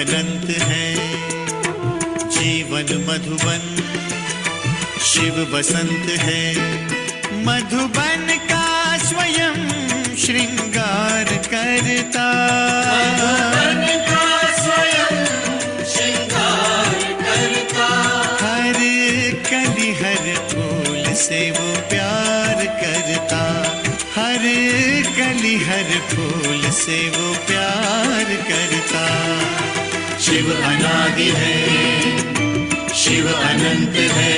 अनंत है, जीवन मधुबन शिव बसंत है। मधुबन का स्वयं श्रृंगार करता, मधुबन का स्वयं श्रृंगार करता। हर कली हर फूल से वो प्यार करता, हर कली हर फूल से वो प्यार करता। शिव अनादि है, शिव अनंत है,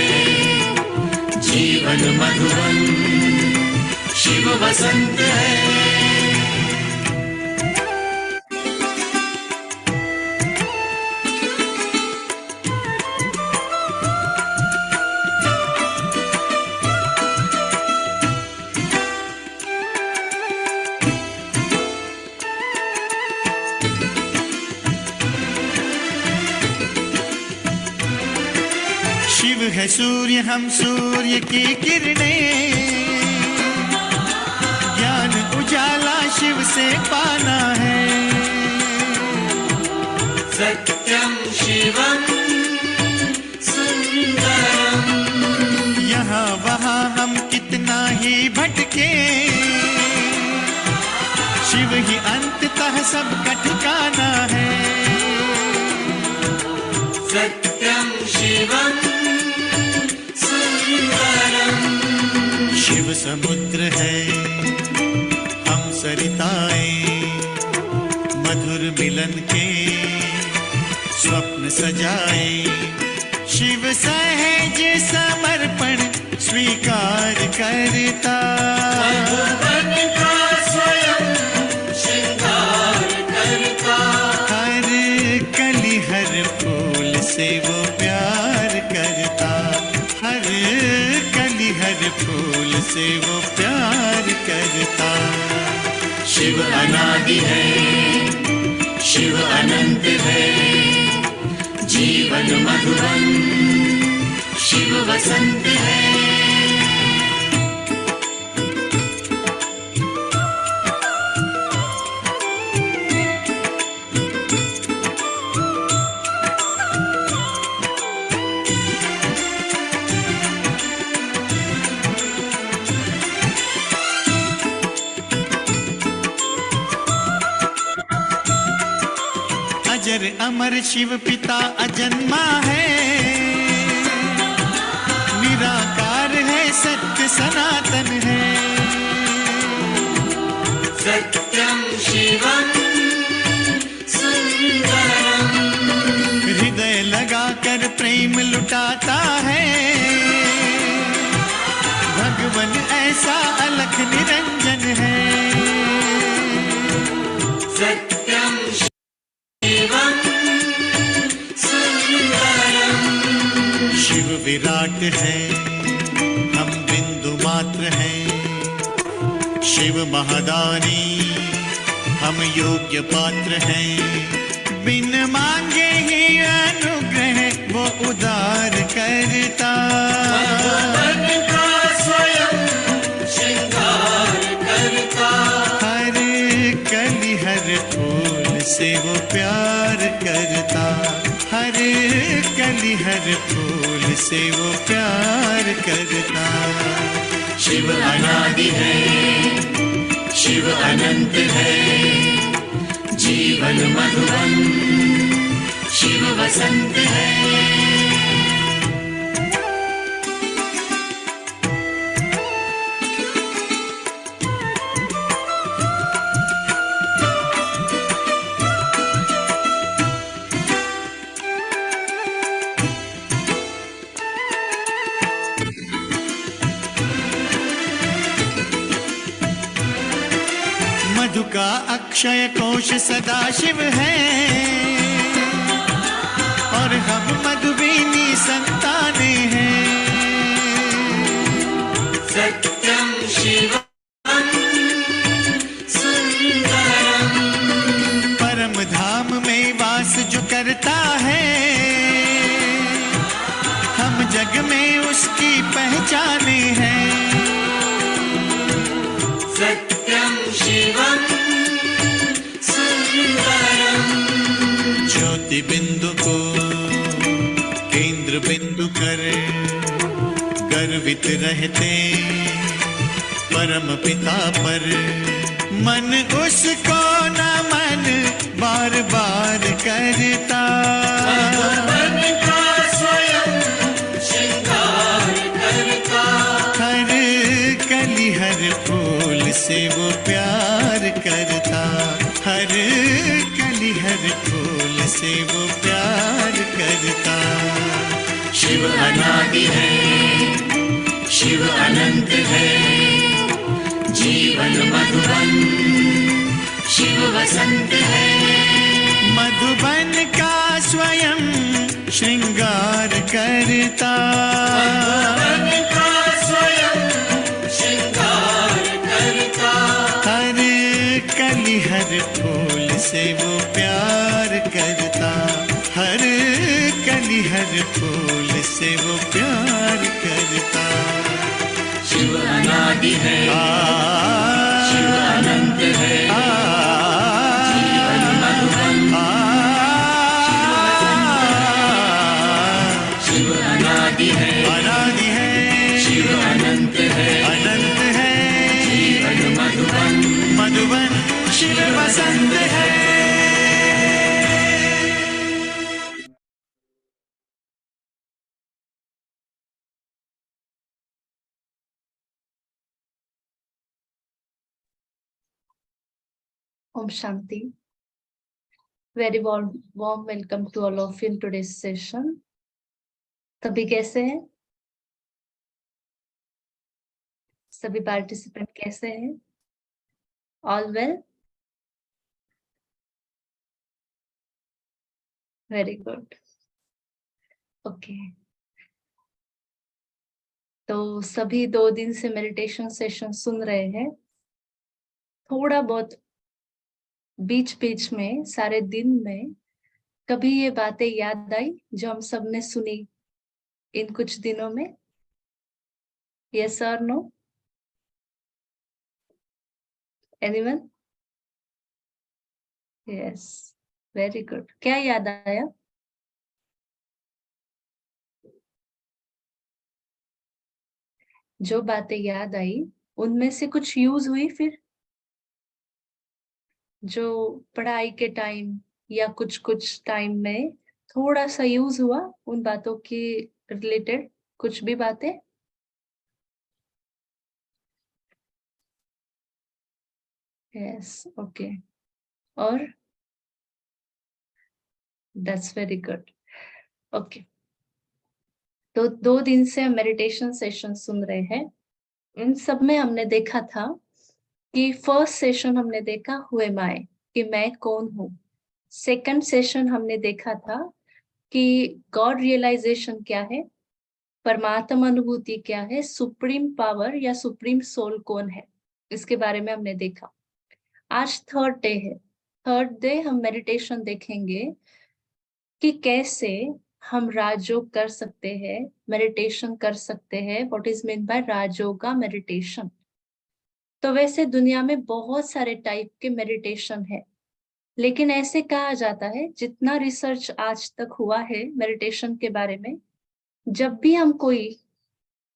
जीवन मधुबन शिव बसंत है। शिव है सूर्य, हम सूर्य की किरणें, ज्ञान उजाला शिव से पाना है। सत्यम शिवम सुंदरम। यहाँ वहाँ हम कितना ही भटके, शिव ही अंततः सबका ठिकाना है। सत्यम शिवम सुंदरम। शिव समुद्र है, हम सरिताएं, मधुर मिलन के स्वप्न सजाए। शिव सहज समर्पण स्वीकार करता, मधुबन का स्वयं श्रृंगार करता। हर कली हर फूल से वो प्यार करता, हर कली हर फूल से वो प्यार करता। शिव अनादि है, शिव अनंत है, जीवन मधुबन शिव बसंत है। अजर अमर शिव पिता अजन्मा है, निराकार है, सत्य सनातन है। सत्यम शिवम सुंदरम। हृदय लगाकर प्रेम लुटाता है, भगवन ऐसा अलख निरंजन है। सत्यम शिवम सुंदरम। शिव विराट है, हम बिंदु मात्र हैं। शिव महादानी, हम योग्य पात्र हैं। बिन मांगे ही अनुग्रह वो उदार करता, मधुबन का स्वयं श्रृंगार करता। हर कली हर फूल से वो प्यार करता, हर कली हर फूल से वो प्यार करता। शिव अनादि है, शिव अनंत है, जीवन मधुबन शिव बसंत है। मधु का अक्षय कोश सदा शिव है, और हम मधुबीनी संतानें हैं। सत्यम शिवम सुंदरम। परम धाम में वास जो करता है, हम जग में उसकी पहचाने हैं। सत्यम शिवम सुंदरम। ज्योति इंद्र बिंदु कर गर्वित रहते परम पिता पर। मन उसको नमन बार बार करता, मधुबन का स्वयं श्रृंगार करता। हर कली हर फूल से वो प्यार करता, हर कली हर फूल से वो प्यार करता। शिव अनादि है, शिव अनंत है, जीवन मधुबन शिव वसंत है। मधुबन का स्वयं श्रृंगार करता, मधुबन का स्वयं श्रृंगार करता। हर कली हर फूल से वो प्यार करता, हर कली हर फूल से वो प्यार करता। शिव अनादि है, शिव अनंत है, जीवन मधुबन शिव अनादि है, अनादि है, शिव अनंत है, अनंत है, जीवन मधुबन मधुबन शिव वसंत है। Om Shanti. Very warm welcome to all of you in today's session. सभी कैसे हैं? सभी पार्टिसिपेंट कैसे हैं? All well? Very good. Okay. तो सभी 2 दिन से मेडिटेशन सेशन सुन रहे हैं। थोड़ा बहुत बीच बीच में सारे दिन में कभी ये बातें याद आई जो हम सबने सुनी इन कुछ दिनों में? Yes or no? Anyone? Yes. Very good. क्या याद आया? जो बातें याद आई उनमें से कुछ यूज हुई फिर? जो पढ़ाई के टाइम या कुछ टाइम में थोड़ा सा यूज हुआ उन बातों के रिलेटेड कुछ भी बातें? Yes, okay. और दैट्स वेरी गुड। ओके, तो 2 दिन से हम मेडिटेशन सेशन सुन रहे हैं। इन सब में हमने देखा था कि फर्स्ट सेशन हमने देखा हु एम आई, कि मैं कौन हूँ। सेकंड सेशन हमने देखा था कि गॉड रियलाइजेशन क्या है, परमात्मा अनुभूति क्या है, सुप्रीम पावर या सुप्रीम सोल कौन है, इसके बारे में हमने देखा। आज थर्ड डे है। थर्ड डे हम मेडिटेशन देखेंगे कि कैसे हम राजयोग कर सकते हैं, मेडिटेशन कर सकते हैं। What is mean by Rajyoga meditation? तो वैसे दुनिया में बहुत सारे टाइप के मेडिटेशन है, लेकिन ऐसे कहा जाता है, जितना रिसर्च आज तक हुआ है मेडिटेशन के बारे में, जब भी हम कोई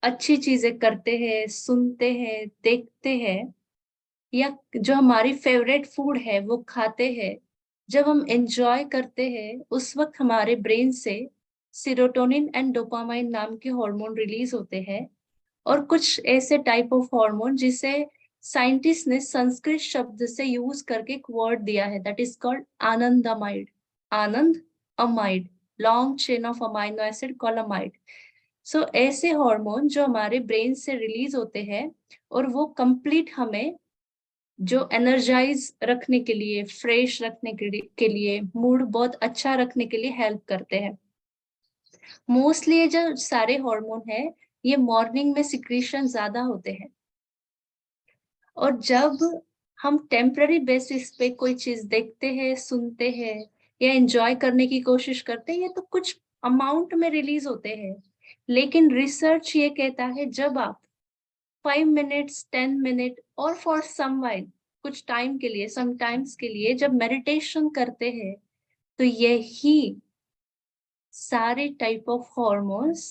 अच्छी चीजें करते हैं, सुनते हैं, देखते हैं, या जो हमारी फेवरेट फूड है वो खाते हैं, जब हम एंजॉय करते हैं, उस वक्त हमारे ब्रेन से सीरोटोनिन एंड डोपामाइन नाम के हार्मोन रिलीज होते हैं। और कुछ ऐसे टाइप ऑफ हार्मोन जिसे साइंटिस्ट ने संस्कृत शब्द से यूज करके एक वर्ड दिया है, दैट इज कॉल्ड आनंदमाइड। आनंद amide, long chain of amino acid called amide. So ऐसे हार्मोन जो हमारे ब्रेन से रिलीज होते हैं और वो कंप्लीट हमें जो एनर्जाइज रखने के लिए, फ्रेश रखने के लिए, मूड बहुत अच्छा रखने के लिए हेल्प करते हैं। मोस्टली ये जो सारे हार्मोन है ये मॉर्निंग में सिक्रीशन ज्यादा होते हैं। और जब हम टेम्पररी बेसिस पे कोई चीज देखते हैं, सुनते हैं या एंजॉय करने की कोशिश करते हैं, ये तो कुछ अमाउंट में रिलीज होते हैं। लेकिन रिसर्च ये कहता है जब आप 5 मिनट्स 10 मिनट और फॉर सम वाइल कुछ टाइम के लिए, समटाइम्स के लिए जब मेडिटेशन करते हैं, तो यही सारे टाइप ऑफ हॉर्मोन्स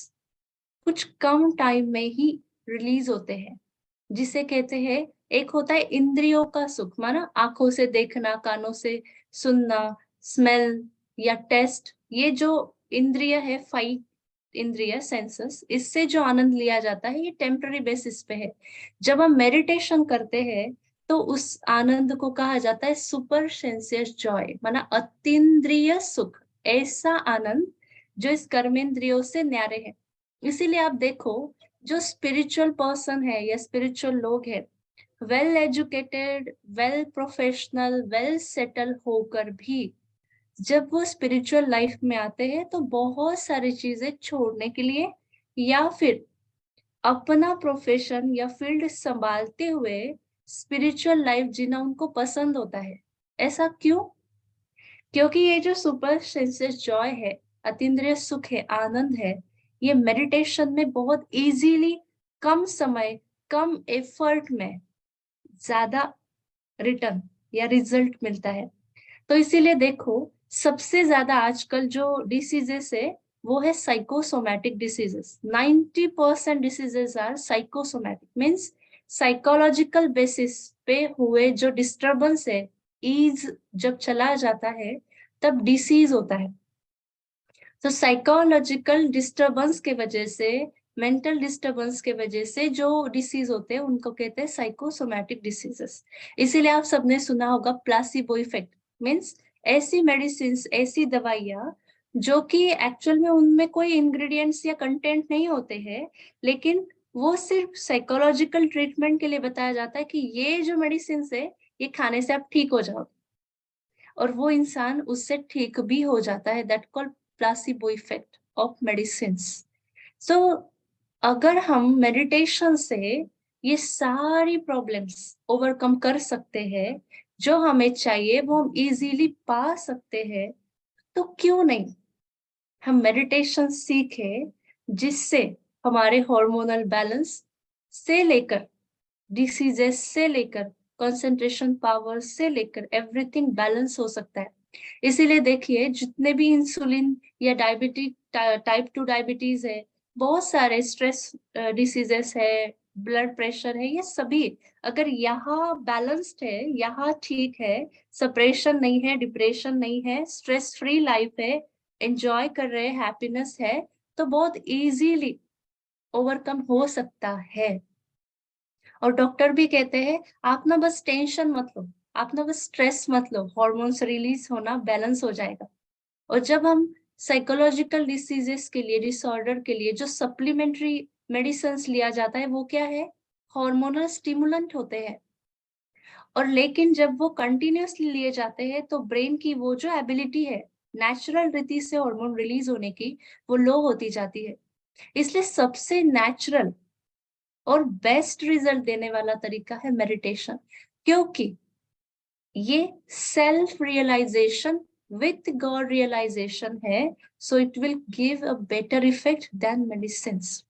कुछ कम टाइम में ही रिलीज होते हैं, जिसे कहते हैं, एक होता है इंद्रियों का सुख, माना आंखों से देखना, कानों से सुनना, स्मेल या टेस्ट, ये जो इंद्रिय है, 5 इंद्रिय सेंसेस, इससे जो आनंद लिया जाता है ये टेम्पररी बेसिस पे है। जब हम मेडिटेशन करते हैं तो उस आनंद को कहा जाता है सुपर सेंसियस जॉय, माना अतीन्द्रिय सुख, ऐसा आनंद जो इस कर्मेंद्रियों से न्यारे है। इसीलिए आप देखो, जो स्पिरिचुअल पर्सन है या स्पिरिचुअल लोग है, well educated, well professional, well settle होकर भी जब वो स्पिरिचुअल लाइफ में आते हैं तो बहुत सारी चीजें छोड़ने के लिए या फिर अपना प्रोफेशन या फील्ड संभालते हुए स्पिरिचुअल लाइफ जीना उनको पसंद होता है। ऐसा क्यों? क्योंकि ये जो सुपर सेंसेस जॉय है, अतीन्द्रिय सुख है, आनंद है, ये मेडिटेशन में बहुत इजीली, कम समय, कम एफर्ट में ज्यादा रिटर्न या रिजल्ट मिलता है। तो इसीलिए देखो, सबसे ज्यादा आजकल जो डिसीजेस है वो है psychosomatic diseases. 90% diseases are psychosomatic, means psychological basis पे हुए जो डिस्टर्बेंस है, ईज जब चला जाता है तब डिसीज होता है। तो साइकोलॉजिकल डिस्टर्बेंस के वजह से, मेंटल डिस्टर्बेंस के वजह से जो डिसीज होते हैं उनको कहते हैं साइकोसोमैटिक डिसीजेस। इसीलिए आप सबने सुना होगा प्लासिबो इफेक्ट, मीन्स ऐसी मेडिसिन, ऐसी दवाइयाँ जो कि एक्चुअल में उनमें कोई इंग्रेडिएंट्स या कंटेंट नहीं होते हैं, लेकिन वो सिर्फ साइकोलॉजिकल ट्रीटमेंट के लिए बताया जाता है कि ये जो मेडिसिन है ये खाने से आप ठीक हो जाओ, और वो इंसान उससे ठीक भी हो जाता है। That called placebo effect of medicine. So अगर हम मेडिटेशन से ये सारी प्रॉब्लम्स ओवरकम कर सकते हैं, जो हमें चाहिए वो हम इजीली पा सकते हैं, तो क्यों नहीं हम मेडिटेशन सीखे, जिससे हमारे हार्मोनल बैलेंस से लेकर, डिसीजेस से लेकर, कंसंट्रेशन पावर से लेकर एवरीथिंग बैलेंस हो सकता है। इसीलिए देखिए, जितने भी इंसुलिन या डायबिटीज, टाइप 2 डायबिटीज है, बहुत सारे स्ट्रेस डिसीजेस है, ब्लड प्रेशर है, ये सभी अगर यहाँ बैलेंस्ड है, यहाँ ठीक है, सप्रेशन नहीं है, डिप्रेशन नहीं है, स्ट्रेस फ्री लाइफ है, एंजॉय कर रहे हैं, हैप्पीनेस है, तो बहुत इजीली ओवरकम हो सकता है। और डॉक्टर भी कहते हैं आप ना बस टेंशन मत लो, आप ना बस स्ट्रेस मत लो, हार्मोन्स रिलीज होना बैलेंस हो जाएगा। और जब हम साइकोलॉजिकल डिसीजेस के लिए, डिसऑर्डर के लिए जो सप्लीमेंट्री मेडिसिन लिया जाता है वो क्या है? हार्मोनल स्टिमुलेंट होते हैं। और लेकिन जब वो कंटिन्यूअसली लिए जाते हैं तो ब्रेन की वो जो एबिलिटी है नेचुरल रीति से हार्मोन रिलीज होने की, वो लो होती जाती है। इसलिए सबसे नेचुरल और बेस्ट रिजल्ट देने वाला तरीका है मेडिटेशन, क्योंकि ये self realisation with God realisation है। So it will give a better effect than medicines.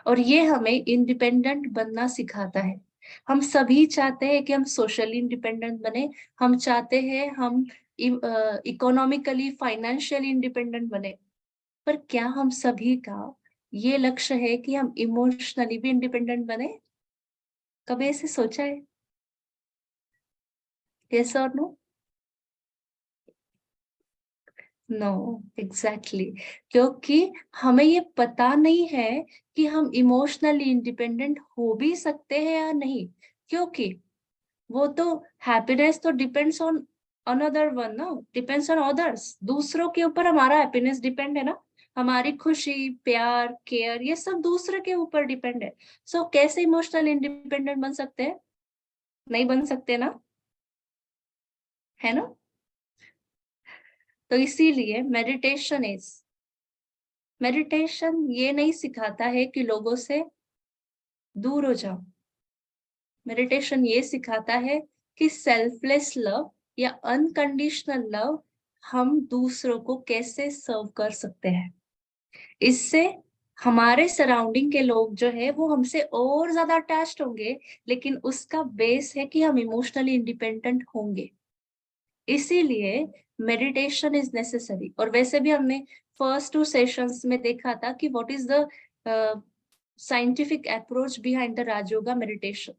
और ये हमें इंडिपेंडेंट बनना सिखाता है। हम सभी चाहते हैं कि हम सोशली इंडिपेंडेंट बने, हम चाहते हैं हम इकोनॉमिकली, फाइनेंशियली इंडिपेंडेंट बने, पर क्या हम सभी का ये लक्ष्य है कि हम इमोशनली भी इंडिपेंडेंट बने? कभी ऐसे सोचा है? यस और नो? No, exactly. क्योंकि हमें ये पता नहीं है कि हम इमोशनली इंडिपेंडेंट हो भी सकते हैं या नहीं, क्योंकि वो तो हैप्पीनेस तो डिपेंड्स ऑन अनदर वन ना, डिपेंड्स ऑन अदर्स। दूसरों के ऊपर हमारा हैप्पीनेस डिपेंड है ना, हमारी खुशी, प्यार, केयर, ये सब दूसरे के ऊपर डिपेंड है। सो कैसे इमोशनल इंडिपेंडेंट बन सकते हैं? नहीं बन सकते ना, है ना? तो इसीलिए मेडिटेशन ये नहीं सिखाता है कि लोगों से दूर हो जाओ। मेडिटेशन ये सिखाता है कि सेल्फलेस लव या अनकंडीशनल लव हम दूसरों को कैसे सर्व कर सकते हैं। इससे हमारे सराउंडिंग के लोग जो है वो हमसे और ज्यादा अटैच्ड होंगे, लेकिन उसका बेस है कि हम इमोशनली इंडिपेंडेंट होंगे। इसीलिए मेडिटेशन इज नेसेसरी। और वैसे भी हमने फर्स्ट 2 सेशंस में देखा था कि what is the scientific approach behind the Rajyoga meditation.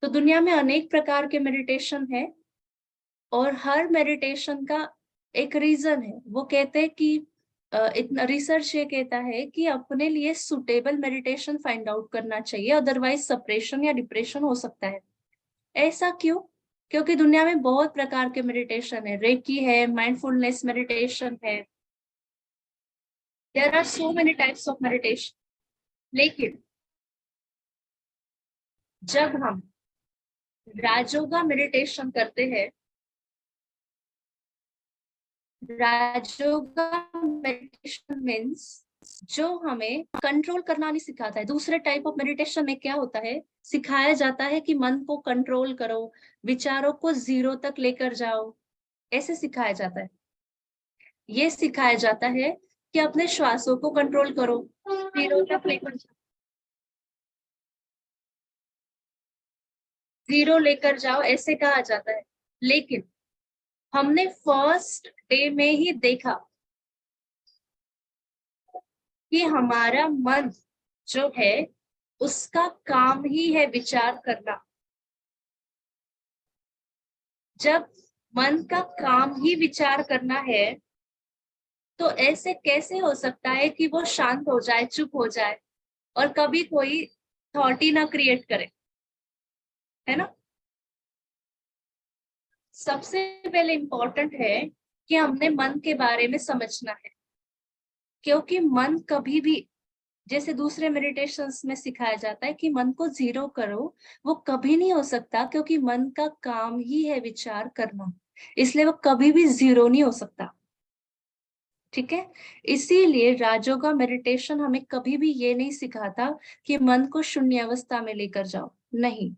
तो दुनिया में अनेक प्रकार के मेडिटेशन है और हर मेडिटेशन का एक रीजन है। वो कहते हैं कि इतना रिसर्च ये कहता है कि अपने लिए सुटेबल मेडिटेशन फाइंड आउट करना चाहिए, अदरवाइज सप्रेशन या डिप्रेशन हो सकता है। ऐसा क्यों? क्योंकि दुनिया में बहुत प्रकार के मेडिटेशन है, रेकी है, माइंडफुलनेस मेडिटेशन है, there are so many types of meditation. लेकिन जब हम राजयोगा मेडिटेशन करते हैं, राजयोगा मेडिटेशन मीन्स जो हमें कंट्रोल करना नहीं सिखाता है। दूसरे टाइप ऑफ मेडिटेशन में क्या होता है, सिखाया जाता है कि मन को कंट्रोल करो, विचारों को 0 तक लेकर जाओ, ऐसे सिखाया जाता है। ये सिखाया जाता है कि अपने श्वासों को कंट्रोल करो, 0 तक लेकर जाओ, 0 लेकर जाओ, ऐसे कहा जाता है। लेकिन हमने फर्स्ट डे में ही देखा कि हमारा मन जो है उसका काम ही है विचार करना। जब मन का काम ही विचार करना है तो ऐसे कैसे हो सकता है कि वो शांत हो जाए, चुप हो जाए और कभी कोई थॉट ही ना क्रिएट करे, है ना? सबसे पहले इम्पोर्टेंट है कि हमने मन के बारे में समझना है, क्योंकि मन कभी भी, जैसे दूसरे मेडिटेशंस में सिखाया जाता है कि मन को 0 करो, वो कभी नहीं हो सकता, क्योंकि मन का काम ही है विचार करना, इसलिए वो कभी भी 0 नहीं हो सकता। ठीक है, इसीलिए राजयोगा मेडिटेशन हमें कभी भी ये नहीं सिखाता कि मन को शून्य अवस्था में लेकर जाओ। नहीं,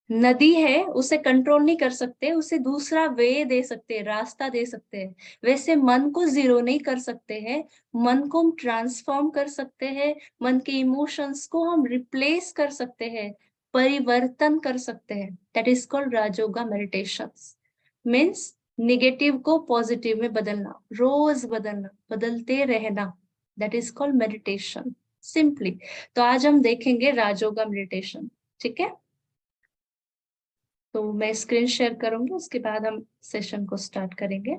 नदी है उसे कंट्रोल नहीं कर सकते, उसे दूसरा वे दे सकते हैं, रास्ता दे सकते हैं। वैसे मन को 0 नहीं कर सकते हैं, मन को हम ट्रांसफॉर्म कर सकते हैं, मन के इमोशंस को हम रिप्लेस कर सकते हैं, परिवर्तन कर सकते हैं। That is called Rajyoga meditation. Means negative को पॉजिटिव में बदलना, रोज बदलना, बदलते रहना, that is called meditation simply. तो आज हम देखेंगे राजयोगा मेडिटेशन। ठीक है, तो मैं स्क्रीन शेयर करूंगी, उसके बाद हम सेशन को स्टार्ट करेंगे।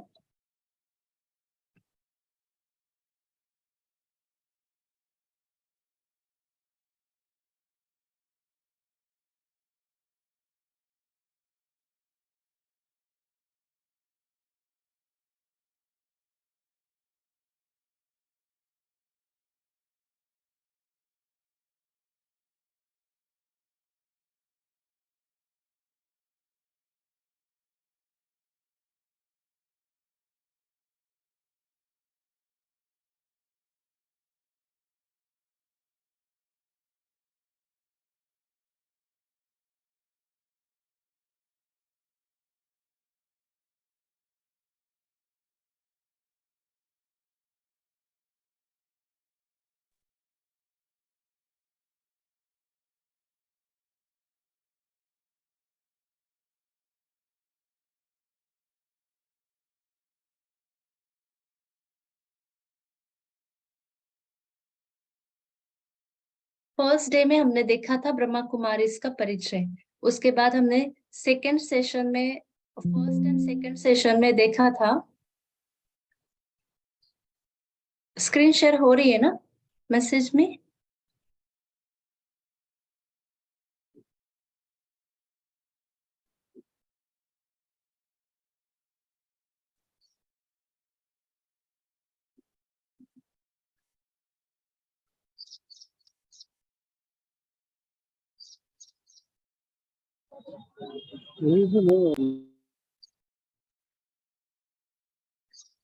फर्स्ट डे में हमने देखा था ब्रह्मा कुमारी का परिचय, उसके बाद हमने सेकेंड सेशन में, फर्स्ट एंड सेकेंड सेशन में देखा था, स्क्रीन शेयर हो रही है ना मैसेज में?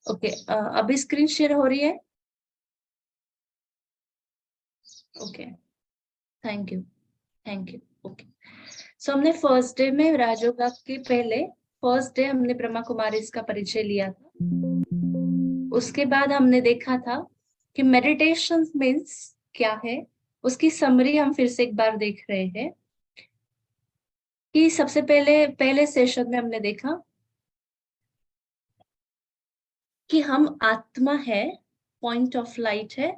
ओके, अभी स्क्रीन शेयर हो रही है? Okay, thank you, thank you. Okay, so हमने फर्स्ट डे में राजयोगा के पहले फर्स्ट डे हमने ब्रह्मा कुमारी का परिचय लिया था। उसके बाद हमने देखा था कि मेडिटेशन मीन्स क्या है, उसकी समरी हम फिर से एक बार देख रहे हैं। कि सबसे पहले पहले सेशन में हमने देखा कि हम आत्मा है, पॉइंट ऑफ लाइट है,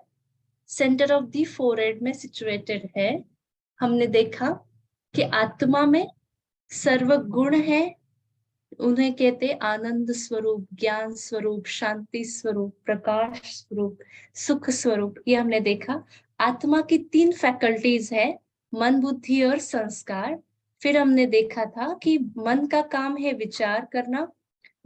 सेंटर ऑफ द फोरहेड में सिचुएटेड है। हमने देखा कि आत्मा में सर्व गुण है, उन्हें कहते आनंद स्वरूप, ज्ञान स्वरूप, शांति स्वरूप, प्रकाश स्वरूप, सुख स्वरूप। ये हमने देखा। आत्मा की 3 फैकल्टीज है, मन, बुद्धि और संस्कार। फिर हमने देखा था कि मन का काम है विचार करना,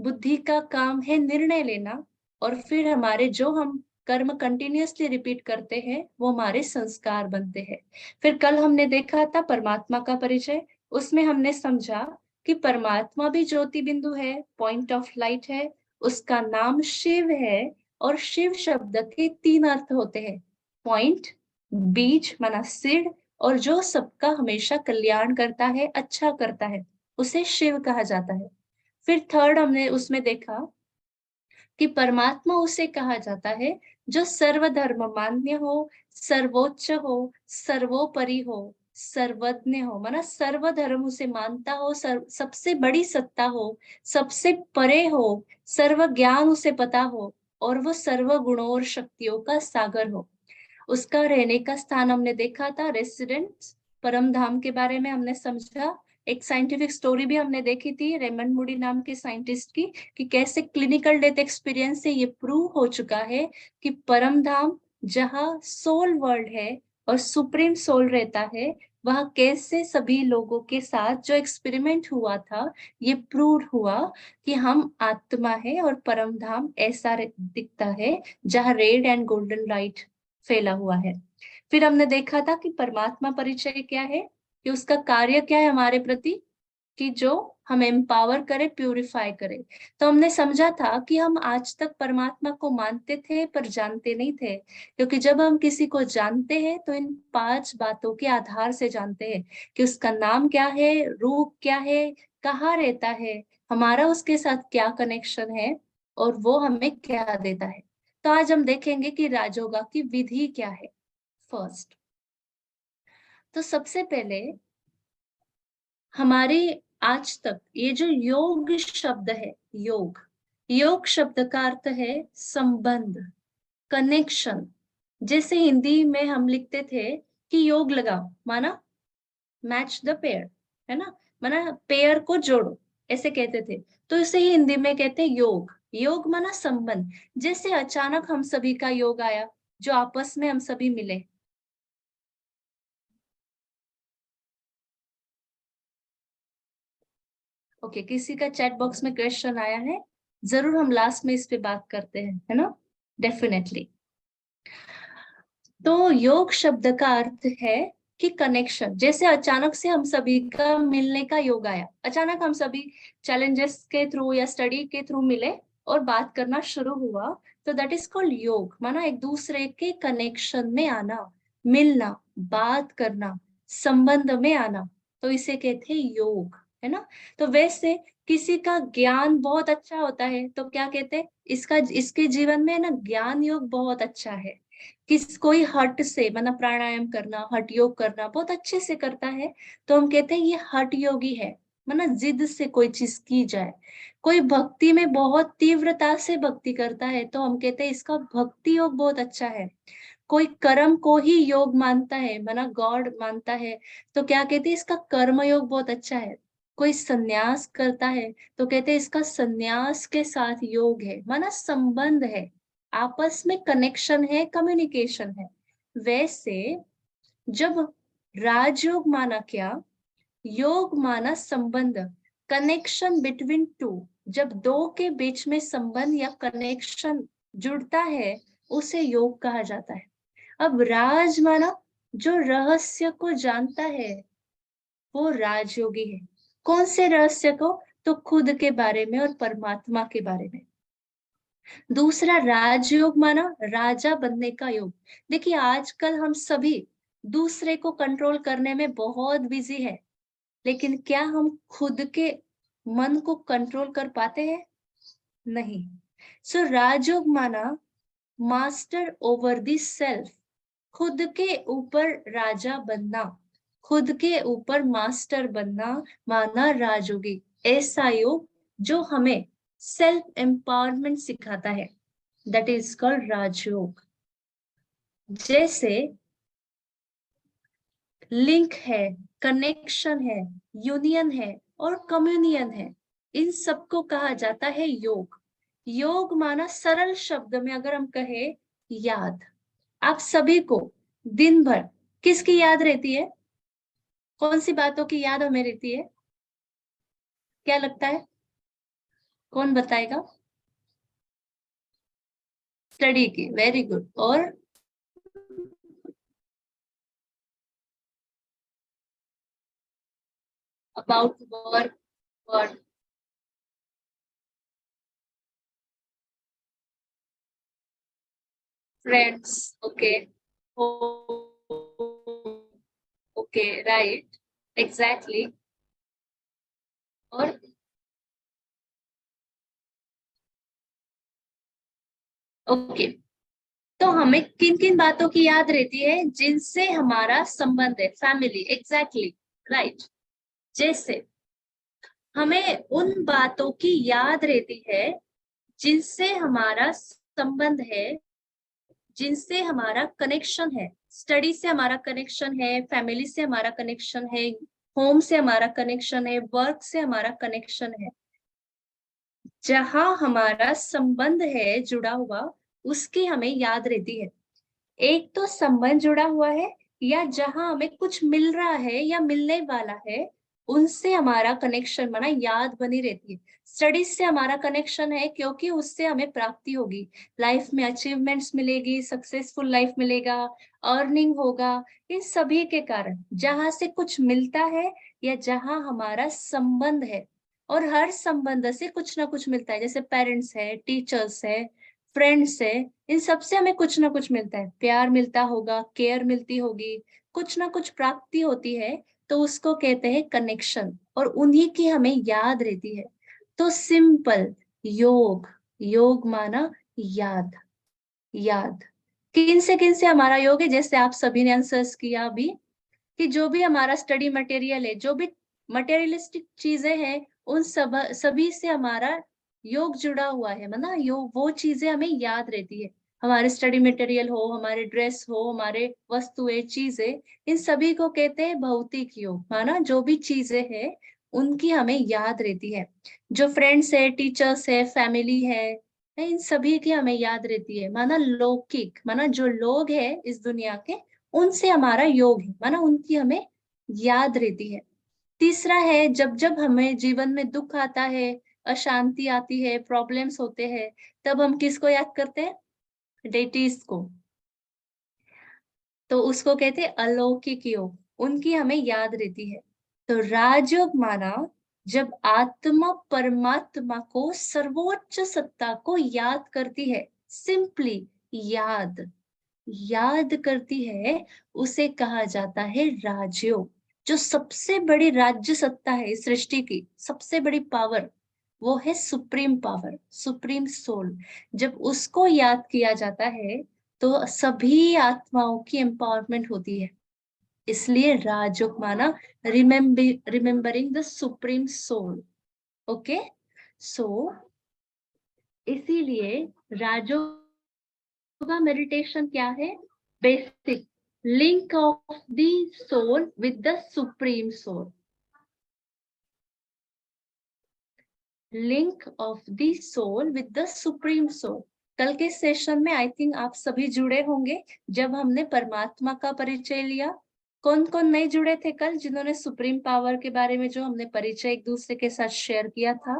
बुद्धि का काम है निर्णय लेना, और फिर हमारे जो हम कर्म कंटिन्यूअसली रिपीट करते हैं वो हमारे संस्कार बनते हैं। फिर कल हमने देखा था परमात्मा का परिचय। उसमें हमने समझा कि परमात्मा भी ज्योति बिंदु है, पॉइंट ऑफ लाइट है, उसका नाम शिव है, और शिव शब्द के 3 अर्थ होते हैं, पॉइंट, बीज माना सिर, और जो सबका हमेशा कल्याण करता है, अच्छा करता है, उसे शिव कहा जाता है। फिर थर्ड हमने उसमें देखा कि परमात्मा उसे कहा जाता है जो सर्वधर्म मान्य हो, सर्वोच्च हो, सर्वोपरि हो, सर्वज्ञ हो, माना सर्वधर्म उसे मानता हो, सबसे बड़ी सत्ता हो, सबसे परे हो, सर्व ज्ञान उसे पता हो, और वो सर्व गुणों और शक्तियों का सागर हो। उसका रहने का स्थान हमने देखा था, रेसिडेंस, परम धाम के बारे में हमने समझा। एक साइंटिफिक स्टोरी भी हमने देखी थी रेमंड मूडी नाम के साइंटिस्ट की, कि कैसे क्लिनिकल डेथ एक्सपीरियंस से ये प्रूव हो चुका है कि परम धाम जहाँ सोल वर्ल्ड है और सुप्रीम सोल रहता है, वह कैसे सभी लोगों के साथ जो एक्सपेरिमेंट हुआ था, ये प्रूव हुआ कि हम आत्मा है और परम धाम ऐसा दिखता है जहाँ रेड एंड गोल्डन लाइट फैला हुआ है। फिर हमने देखा था कि परमात्मा परिचय क्या है, कि उसका कार्य क्या है हमारे प्रति, कि जो हम एम्पावर करे, प्यूरिफाई करे। तो हमने समझा था कि हम आज तक परमात्मा को मानते थे पर जानते नहीं थे, क्योंकि जब हम किसी को जानते हैं तो इन 5 बातों के आधार से जानते हैं कि उसका नाम क्या है, रूप क्या है, कहाँ रहता है, हमारा उसके साथ क्या कनेक्शन है, और वो हमें क्या देता है। तो आज हम देखेंगे कि राजयोगा की विधि क्या है। फर्स्ट, तो सबसे पहले हमारे आज तक ये जो योग शब्द है, योग, योग शब्द का अर्थ है संबंध, कनेक्शन। जैसे हिंदी में हम लिखते थे कि योग लगाओ, माना मैच द पेयर, है ना, माना पेयर को जोड़ो, ऐसे कहते थे। तो इसे ही हिंदी में कहते हैं योग। योग माना संबंध। जैसे अचानक हम सभी का योग आया, जो आपस में हम सभी मिले। ओके, किसी का चैट बॉक्स में क्वेश्चन आया है, जरूर हम लास्ट में इस पे बात करते हैं, है ना, डेफिनेटली। तो योग शब्द का अर्थ है कि कनेक्शन। जैसे अचानक से हम सभी का मिलने का योग आया, अचानक हम सभी चैलेंजेस के थ्रू या स्टडी के थ्रू मिले और बात करना शुरू हुआ, तो दैट इज कॉल्ड योग। माना एक दूसरे के कनेक्शन में आना, मिलना, बात करना, संबंध में आना, तो इसे कहते हैं योग, है ना। तो वैसे किसी का ज्ञान बहुत अच्छा होता है तो क्या कहते हैं, इसका, इसके जीवन में ना ज्ञान योग बहुत अच्छा है। किस कोई हठ से, मतलब प्राणायाम करना, हठ योग करना बहुत अच्छे से करता है, तो हम कहते हैं ये हठ योगी है, मतलब जिद से कोई चीज की जाए। कोई भक्ति में बहुत तीव्रता से भक्ति करता है तो हम कहते हैं इसका भक्ति योग बहुत अच्छा है। कोई कर्म को ही योग मानता है, माना गॉड मानता है, तो क्या कहते हैं इसका कर्म योग बहुत अच्छा है। कोई संन्यास करता है तो कहते हैं इसका संन्यास के साथ योग है, माना संबंध है, आपस में कनेक्शन है, कम्युनिकेशन है। वैसे जब राजयोग माना क्या, योग माना संबंध, कनेक्शन बिटवीन टू, जब दो के बीच में संबंध या कनेक्शन जुड़ता है उसे योग कहा जाता है। अब राज माना जो रहस्य को जानता है, वो राजयोगी है। कौन से रहस्य को, तो खुद के बारे में और परमात्मा के बारे में। दूसरा राजयोग माना राजा बनने का योग। देखिए आजकल हम सभी दूसरे को कंट्रोल करने में बहुत बिजी है, लेकिन क्या हम खुद के मन को कंट्रोल कर पाते हैं? नहीं। सो राजयोग माना मास्टर ओवर द सेल्फ, खुद के ऊपर राजा बनना, खुद के ऊपर मास्टर बनना, माना राजयोगी। ऐसा योग जो हमें सेल्फ एम्पावरमेंट सिखाता है, दैट इज कॉल्ड राजयोग। जैसे लिंक है, कनेक्शन है, यूनियन है और कम्युनियन है, इन सबको कहा जाता है योग। योग माना सरल शब्द में अगर हम कहे याद। आप सभी को दिन भर किसकी याद रहती है? कौन सी बातों की याद हमें रहती है? क्या लगता है? कौन बताएगा? स्टडी की, वेरी गुड। और अबाउट वर्क, और friends, okay, okay, right, exactly. और ओके, तो हमें किन किन बातों की याद रहती है जिनसे हमारा संबंध है? Family, exactly, right. जैसे हमें उन बातों की याद रहती है जिनसे हमारा संबंध है, जिनसे हमारा कनेक्शन है। स्टडी से हमारा कनेक्शन है, फैमिली से हमारा कनेक्शन है, होम से हमारा कनेक्शन है, वर्क से हमारा कनेक्शन है। जहां हमारा संबंध है जुड़ा हुआ, उसकी हमें याद रहती है। एक तो संबंध जुड़ा हुआ है, या जहां हमें कुछ मिल रहा है या मिलने वाला है, उनसे हमारा कनेक्शन माना याद बनी रहती है। स्टडीज से हमारा कनेक्शन है क्योंकि उससे हमें प्राप्ति होगी, लाइफ में अचीवमेंट्स मिलेगी, सक्सेसफुल लाइफ मिलेगा, अर्निंग होगा। इन सभी के कारण जहां से कुछ मिलता है या जहां हमारा संबंध है, और हर संबंध से कुछ ना कुछ मिलता है, जैसे पेरेंट्स है, टीचर्स है, फ्रेंड्स है, इन सबसे हमें कुछ ना कुछ मिलता है, प्यार मिलता होगा, केयर मिलती होगी, कुछ ना कुछ प्राप्ति होती है, तो उसको कहते हैं कनेक्शन, और उन्हीं की हमें याद रहती है। तो सिंपल योग, योग माना याद, याद। किन से हमारा योग है? जैसे आप सभी ने आंसर्स किया अभी, कि जो भी हमारा स्टडी मटेरियल है, जो भी मटेरियलिस्टिक चीजें हैं, उन सभी से हमारा योग जुड़ा हुआ है, मतलब योग, वो चीजें हमें याद रहती है। हमारे स्टडी मटेरियल हो, हमारे ड्रेस हो, हमारे वस्तुएं, चीजें, इन सभी को कहते हैं भौतिक योग, माना जो भी चीजें हैं उनकी हमें याद रहती है। जो फ्रेंड्स है, टीचर्स है, फैमिली है, इन सभी की हमें याद रहती है, माना लौकिक, माना जो लोग हैं इस दुनिया के, उनसे हमारा योग है, माना उनकी हमें याद रहती है। तीसरा है, जब जब हमें जीवन में दुख आता है, अशांति आती है, प्रॉब्लम्स होते हैं, तब हम किसको याद करते हैं? डेटीज को। तो उसको कहते हैं अलौकिक योग, उनकी हमें याद रहती है। तो राजयोग माना जब आत्मा परमात्मा को, सर्वोच्च सत्ता को याद करती है, सिंपली याद, याद करती है, उसे कहा जाता है राजयोग। जो सबसे बड़ी राज्य सत्ता है इस सृष्टि की, सबसे बड़ी पावर, वो है सुप्रीम पावर, सुप्रीम सोल। जब उसको याद किया जाता है तो सभी आत्माओं की एम्पावरमेंट होती है। इसलिए राजयोग माना remembering the supreme soul. Okay, so इसीलिए राजयोग योगा मेडिटेशन क्या है? Basic link of the soul with the supreme soul, link of the soul with the supreme soul. कल के सेशन में आई थिंक आप सभी जुड़े होंगे, जब हमने परमात्मा का परिचय लिया। कौन कौन नहीं जुड़े थे कल, जिन्होंने सुप्रीम पावर के बारे में जो हमने परिचय एक दूसरे के साथ शेयर किया था?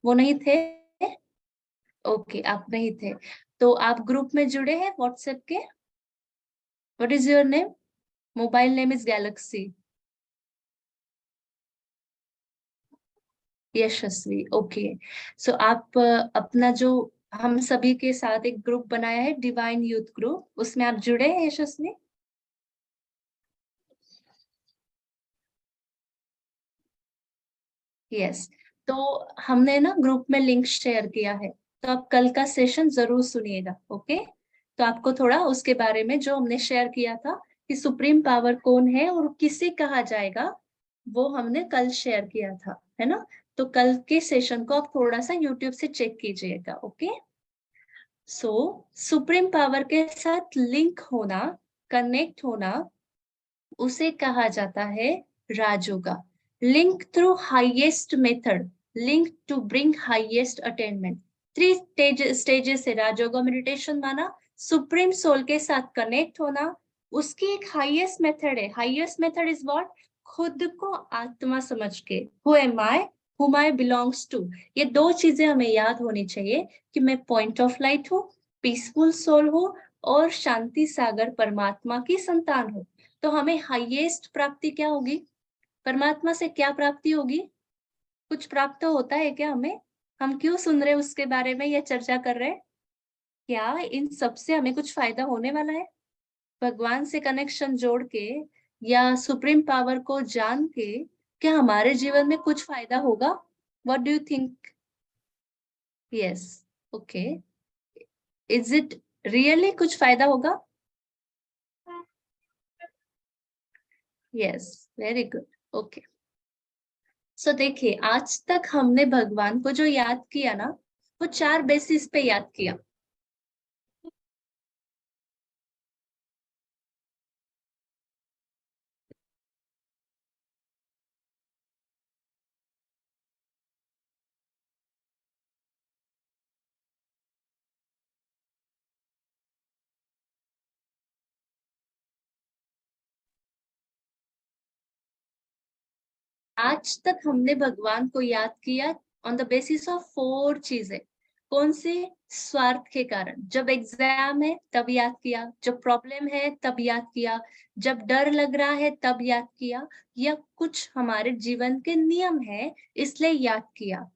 वो नहीं थे? ओके, आप नहीं थे, तो आप ग्रुप में जुड़े हैं व्हाट्सएप के? What is your name? Mobile name is Galaxy Yashasvi, okay. So आप अपना जो हम सभी के साथ एक ग्रुप बनाया है, डिवाइन यूथ ग्रुप, उसमें आप जुड़े हैं यशस्वी? यस। तो हमने ना ग्रुप में लिंक शेयर किया है, तो आप कल का सेशन जरूर सुनिएगा, ओके। तो आपको थोड़ा उसके बारे में, जो हमने शेयर किया था कि सुप्रीम पावर कौन है और किसे कहा जाएगा, वो हमने कल शेयर किया था, है ना। तो कल के सेशन को आप थोड़ा सा यूट्यूब से चेक कीजिएगा। ओके, सो सुप्रीम पावर के साथ लिंक होना, कनेक्ट होना, उसे कहा जाता है Rajyoga. Link through highest method, link to bring highest attainment. 3 stages है राजयोगा मेडिटेशन माना, सुप्रीम सोल के साथ कनेक्ट होना, उसकी एक हाईएस्ट मेथड है। Highest method is what? खुद को आत्मा समझ के, who am I, whom I belongs to। ये 2 चीजें हमें याद होनी चाहिए कि मैं पॉइंट ऑफ लाइट हूँ, पीसफुल सोल हूँ और शांति सागर परमात्मा की संतान हूँ। तो हमें हाईएस्ट प्राप्ति क्या होगी? परमात्मा से क्या प्राप्ति होगी? कुछ प्राप्त होता है क्या हमें? हम क्यों सुन रहे उसके बारे में या चर्चा कर रहे हैं? क्या इन सब से हमें कुछ फायदा होने वाला है? भगवान से कनेक्शन जोड़ के या सुप्रीम पावर को जान के क्या हमारे जीवन में कुछ फायदा होगा? What do you think? Yes, okay, is it really कुछ फायदा होगा? Yes, very good, okay. So देखिए, आज तक हमने भगवान को जो याद किया ना, वो 4 बेसिस पे याद किया। आज तक हमने भगवान को याद किया ऑन द बेसिस ऑफ 4 चीजें। कौन से? स्वार्थ के कारण। जब एग्जाम है तब याद किया, जब प्रॉब्लम है तब याद किया, जब डर लग रहा है तब याद किया, या कुछ हमारे जीवन के नियम है इसलिए याद किया।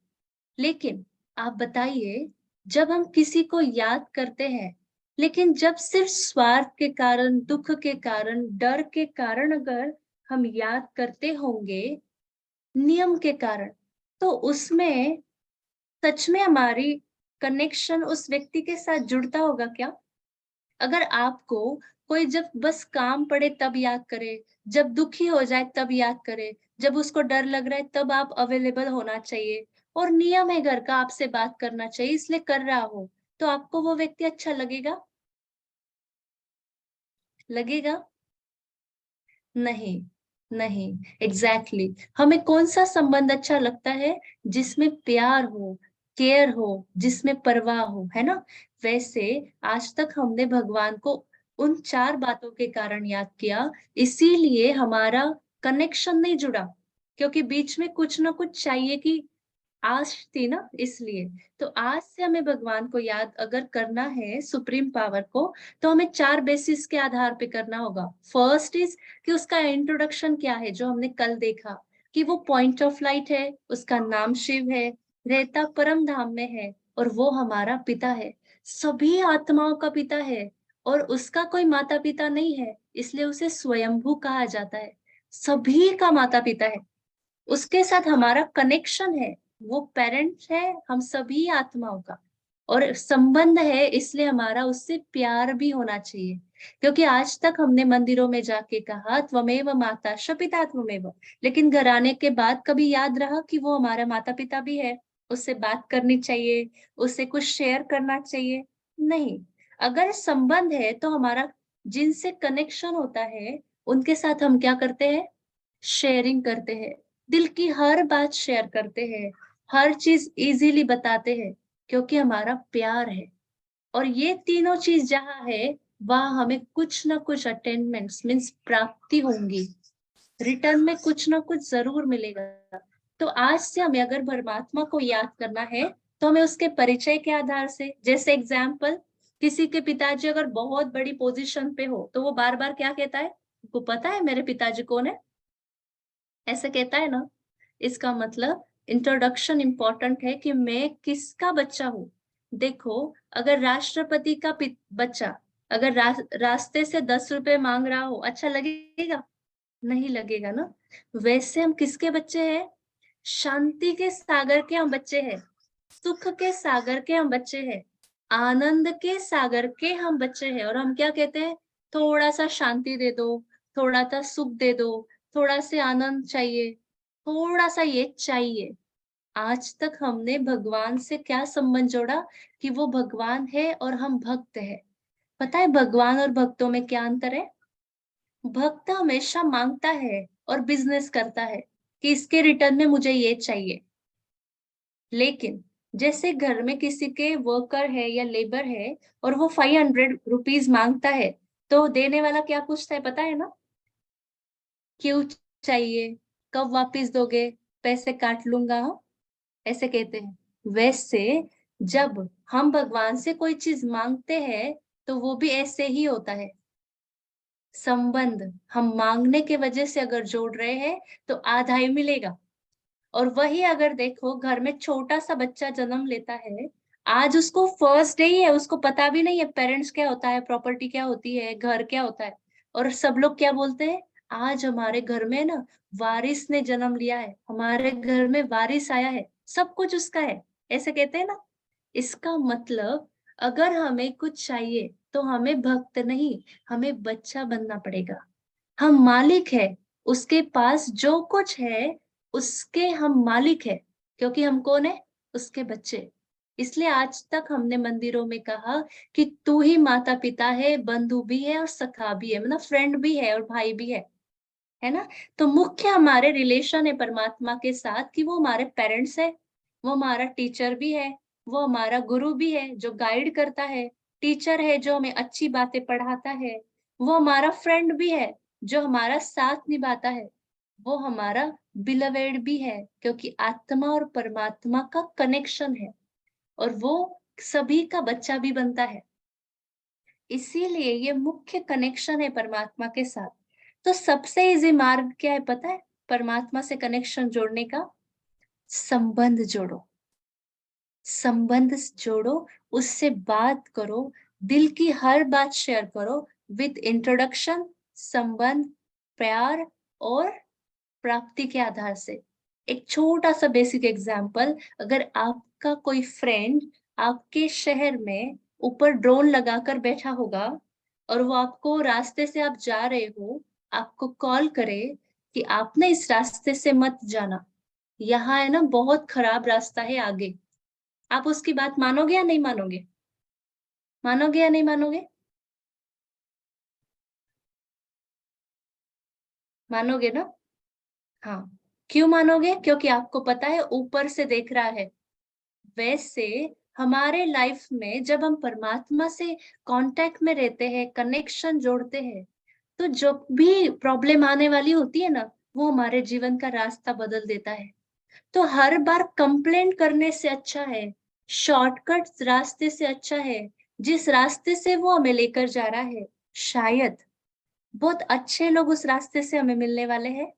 लेकिन आप बताइए, जब हम किसी को याद करते हैं, लेकिन जब सिर्फ स्वार्थ के कारण, दुख के कारण, डर के कारण अगर हम याद करते होंगे, नियम के कारण, तो उसमें सच में हमारी कनेक्शन उस व्यक्ति के साथ जुड़ता होगा क्या? अगर आपको कोई जब बस काम पड़े तब याद करे, जब दुखी हो जाए तब याद करे, जब उसको डर लग रहा है तब आप अवेलेबल होना चाहिए, और नियम है घर का आपसे बात करना चाहिए इसलिए कर रहा हो, तो आपको वो व्यक्ति अच्छा लगेगा? लगेगा? नहीं, नहीं, एग्जैक्टली हमें कौन सा संबंध अच्छा लगता है? जिसमें प्यार हो, केयर हो, जिसमें परवाह हो, है ना? वैसे आज तक हमने भगवान को उन 4 बातों के कारण याद किया, इसीलिए हमारा कनेक्शन नहीं जुड़ा, क्योंकि बीच में कुछ ना कुछ चाहिए कि आश थी ना, इसलिए। तो आज से हमें भगवान को याद अगर करना है, सुप्रीम पावर को, तो हमें 4 बेसिस के आधार पे करना होगा। फर्स्ट इज कि उसका इंट्रोडक्शन क्या है, जो हमने कल देखा कि वो पॉइंट ऑफ लाइट है, उसका नाम शिव है, रहता परम धाम में है, और वो हमारा पिता है, सभी आत्माओं का पिता है, और उसका कोई माता पिता नहीं है, इसलिए उसे स्वयंभू कहा जाता है, सभी का माता पिता है। उसके साथ हमारा कनेक्शन है, वो पेरेंट है हम सभी आत्माओं का, और संबंध है, इसलिए हमारा उससे प्यार भी होना चाहिए। क्योंकि आज तक हमने मंदिरों में जाके कहा त्वमेव माता श पिता त्वमेव, लेकिन घर आने के बाद कभी याद रहा कि वो हमारा माता पिता भी है, उससे बात करनी चाहिए, उससे कुछ शेयर करना चाहिए? नहीं। अगर संबंध है तो हमारा जिनसे कनेक्शन होता है उनके साथ हम क्या करते हैं? शेयरिंग करते हैं, दिल की हर बात शेयर करते हैं, हर चीज इजीली बताते हैं, क्योंकि हमारा प्यार है। और ये तीनों चीज जहाँ है, वहां हमें कुछ ना कुछ अटेनमेंट्स मीन्स प्राप्ति होंगी, रिटर्न में कुछ ना कुछ जरूर मिलेगा। तो आज से हमें अगर परमात्मा को याद करना है, तो हमें उसके परिचय के आधार से, जैसे एग्जाम्पल, किसी के पिताजी अगर बहुत बड़ी पोजीशन पे हो तो वो बार बार क्या कहता है? आपको पता है मेरे पिताजी कौन है? ऐसे कहता है ना। इसका मतलब इंट्रोडक्शन इंपॉर्टेंट है कि मैं किसका बच्चा हूँ। देखो, अगर राष्ट्रपति का बच्चा अगर रास्ते से 10 रुपए मांग रहा हो, अच्छा लगेगा? नहीं लगेगा ना। वैसे हम किसके बच्चे हैं? शांति के सागर के हम बच्चे हैं, सुख के सागर के हम बच्चे हैं, आनंद के सागर के हम बच्चे हैं। और हम क्या कहते हैं? थोड़ा सा शांति दे दो, थोड़ा सा सुख दे दो, थोड़ा से आनंद चाहिए, थोड़ा सा ये चाहिए। आज तक हमने भगवान से क्या संबंध जोड़ा कि वो भगवान है और हम भक्त है। पता है भगवान और भक्तों में क्या अंतर है? भक्त हमेशा मांगता है और बिजनेस करता है कि इसके रिटर्न में मुझे ये चाहिए। लेकिन जैसे घर में किसी के वर्कर है या लेबर है और वो 500 रुपीज मांगता है, तो देने वाला क्या पूछता है पता है ना? क्यों चाहिए? कब वापस दोगे? पैसे काट लूंगा, हाँ? ऐसे कहते हैं। वैसे जब हम भगवान से कोई चीज मांगते हैं तो वो भी ऐसे ही होता है। संबंध हम मांगने के वजह से अगर जोड़ रहे हैं तो आधा ही मिलेगा। और वही अगर देखो घर में छोटा सा बच्चा जन्म लेता है, आज उसको फर्स्ट डे ही है, उसको पता भी नहीं है पेरेंट्स क्या होता है, प्रॉपर्टी क्या होती है, घर क्या होता है। और सब लोग क्या बोलते हैं? आज हमारे घर में ना वारिस ने जन्म लिया है, हमारे घर में वारिस आया है, सब कुछ उसका है, ऐसे कहते हैं ना। इसका मतलब अगर हमें कुछ चाहिए तो हमें भक्त नहीं, हमें बच्चा बनना पड़ेगा। हम मालिक है, उसके पास जो कुछ है उसके हम मालिक है, क्योंकि हम कौन है? उसके बच्चे। इसलिए आज तक हमने मंदिरों में कहा कि तू ही माता पिता है, बंधु भी है और सखा भी है, मतलब फ्रेंड भी है और भाई भी है ना? तो मुख्य हमारे रिलेशन है परमात्मा के साथ कि वो हमारे पेरेंट्स है, वो हमारा टीचर भी है, वो हमारा गुरु भी है जो गाइड करता है, टीचर है जो हमें अच्छी बातें पढ़ाता है, वो हमारा फ्रेंड भी है जो हमारा साथ निभाता है, वो हमारा बिलवेड भी है क्योंकि आत्मा और परमात्मा का कनेक्शन है, और वो सभी का बच्चा भी बनता है। इसीलिए ये मुख्य कनेक्शन है परमात्मा के साथ। तो सबसे इजी मार्ग क्या है पता है परमात्मा से कनेक्शन जोड़ने का? संबंध जोड़ो। संबंध जोड़ो, उससे बात करो, दिल की हर बात शेयर करो विद इंट्रोडक्शन, संबंध, प्यार और प्राप्ति के आधार से। एक छोटा सा बेसिक एग्जांपल, अगर आपका कोई फ्रेंड आपके शहर में ऊपर ड्रोन लगाकर बैठा होगा और वो आपको रास्ते से आप जा रहे हो, आपको कॉल करे कि आप ना इस रास्ते से मत जाना, यहाँ है ना बहुत खराब रास्ता है आगे, आप उसकी बात मानोगे या नहीं मानोगे? मानोगे या नहीं मानोगे? मानोगे ना? हाँ। क्यों मानोगे? क्योंकि आपको पता है ऊपर से देख रहा है। वैसे हमारे लाइफ में जब हम परमात्मा से कांटेक्ट में रहते हैं, कनेक्शन जोड़ते हैं, तो जो भी प्रॉब्लम आने वाली होती है ना, वो हमारे जीवन का रास्ता बदल देता है। तो हर बार कंप्लेंट करने से अच्छा है, शॉर्टकट रास्ते से अच्छा है, जिस रास्ते से वो हमें लेकर जा रहा है, शायद बहुत अच्छे लोग उस रास्ते से हमें मिलने वाले हैं,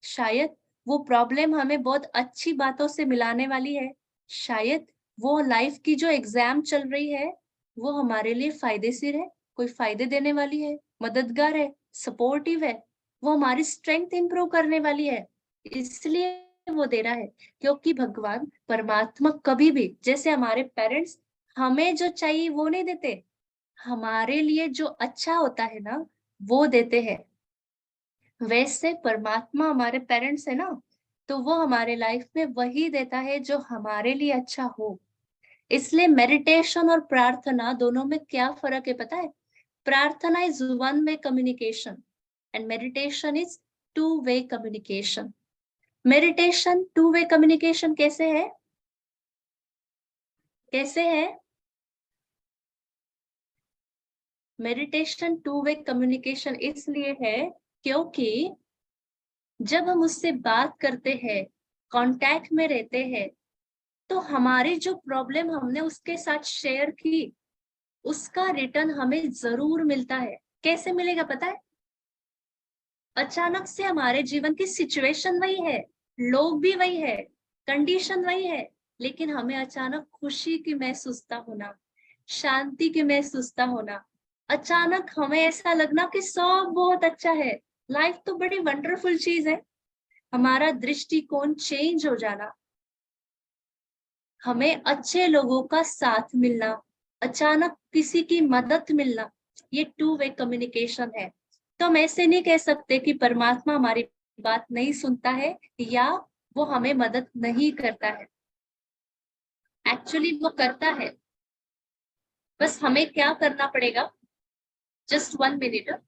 शायद वो प्रॉब्लम हमें बहुत अच्छी बातों से मिलाने वाली है, शायद वो लाइफ की जो एग्जाम चल रही है वो हमारे लिए फायदेसिर है, कोई फायदे देने वाली है, मददगार है, सपोर्टिव है, वो हमारी स्ट्रेंथ इंप्रूव करने वाली है, इसलिए वो दे रहा है। क्योंकि भगवान परमात्मा कभी भी, जैसे हमारे पेरेंट्स हमें जो चाहिए वो नहीं देते, हमारे लिए जो अच्छा होता है ना वो देते हैं। वैसे परमात्मा हमारे पेरेंट्स है ना, तो वो हमारे लाइफ में वही देता है जो हमारे लिए अच्छा हो। इसलिए मेडिटेशन और प्रार्थना दोनों में क्या फर्क है पता है? प्रार्थना is one way communication and meditation is two way communication. Meditation two way communication कैसे है? कैसे है? मेडिटेशन टू वे कम्युनिकेशन इसलिए है क्योंकि जब हम उससे बात करते हैं, कांटेक्ट में रहते हैं, तो हमारी जो प्रॉब्लम हमने उसके साथ शेयर की, उसका रिटर्न हमें जरूर मिलता है। कैसे मिलेगा पता है? अचानक से हमारे जीवन की सिचुएशन वही है, लोग भी वही है, कंडीशन वही है, लेकिन हमें अचानक खुशी की महसूसता होना, शांति की महसूसता होना, अचानक हमें ऐसा लगना कि सब बहुत अच्छा है, लाइफ तो बड़ी वंडरफुल चीज है, हमारा दृष्टिकोण चेंज हो जाना, हमें अच्छे लोगों का साथ मिलना, अचानक किसी की मदद मिलना, ये टू वे कम्युनिकेशन है। तो हम ऐसे नहीं कह सकते कि परमात्मा हमारी बात नहीं सुनता है या वो हमें मदद नहीं करता है। एक्चुअली वो करता है, बस हमें क्या करना पड़ेगा, जस्ट 1 मिनट।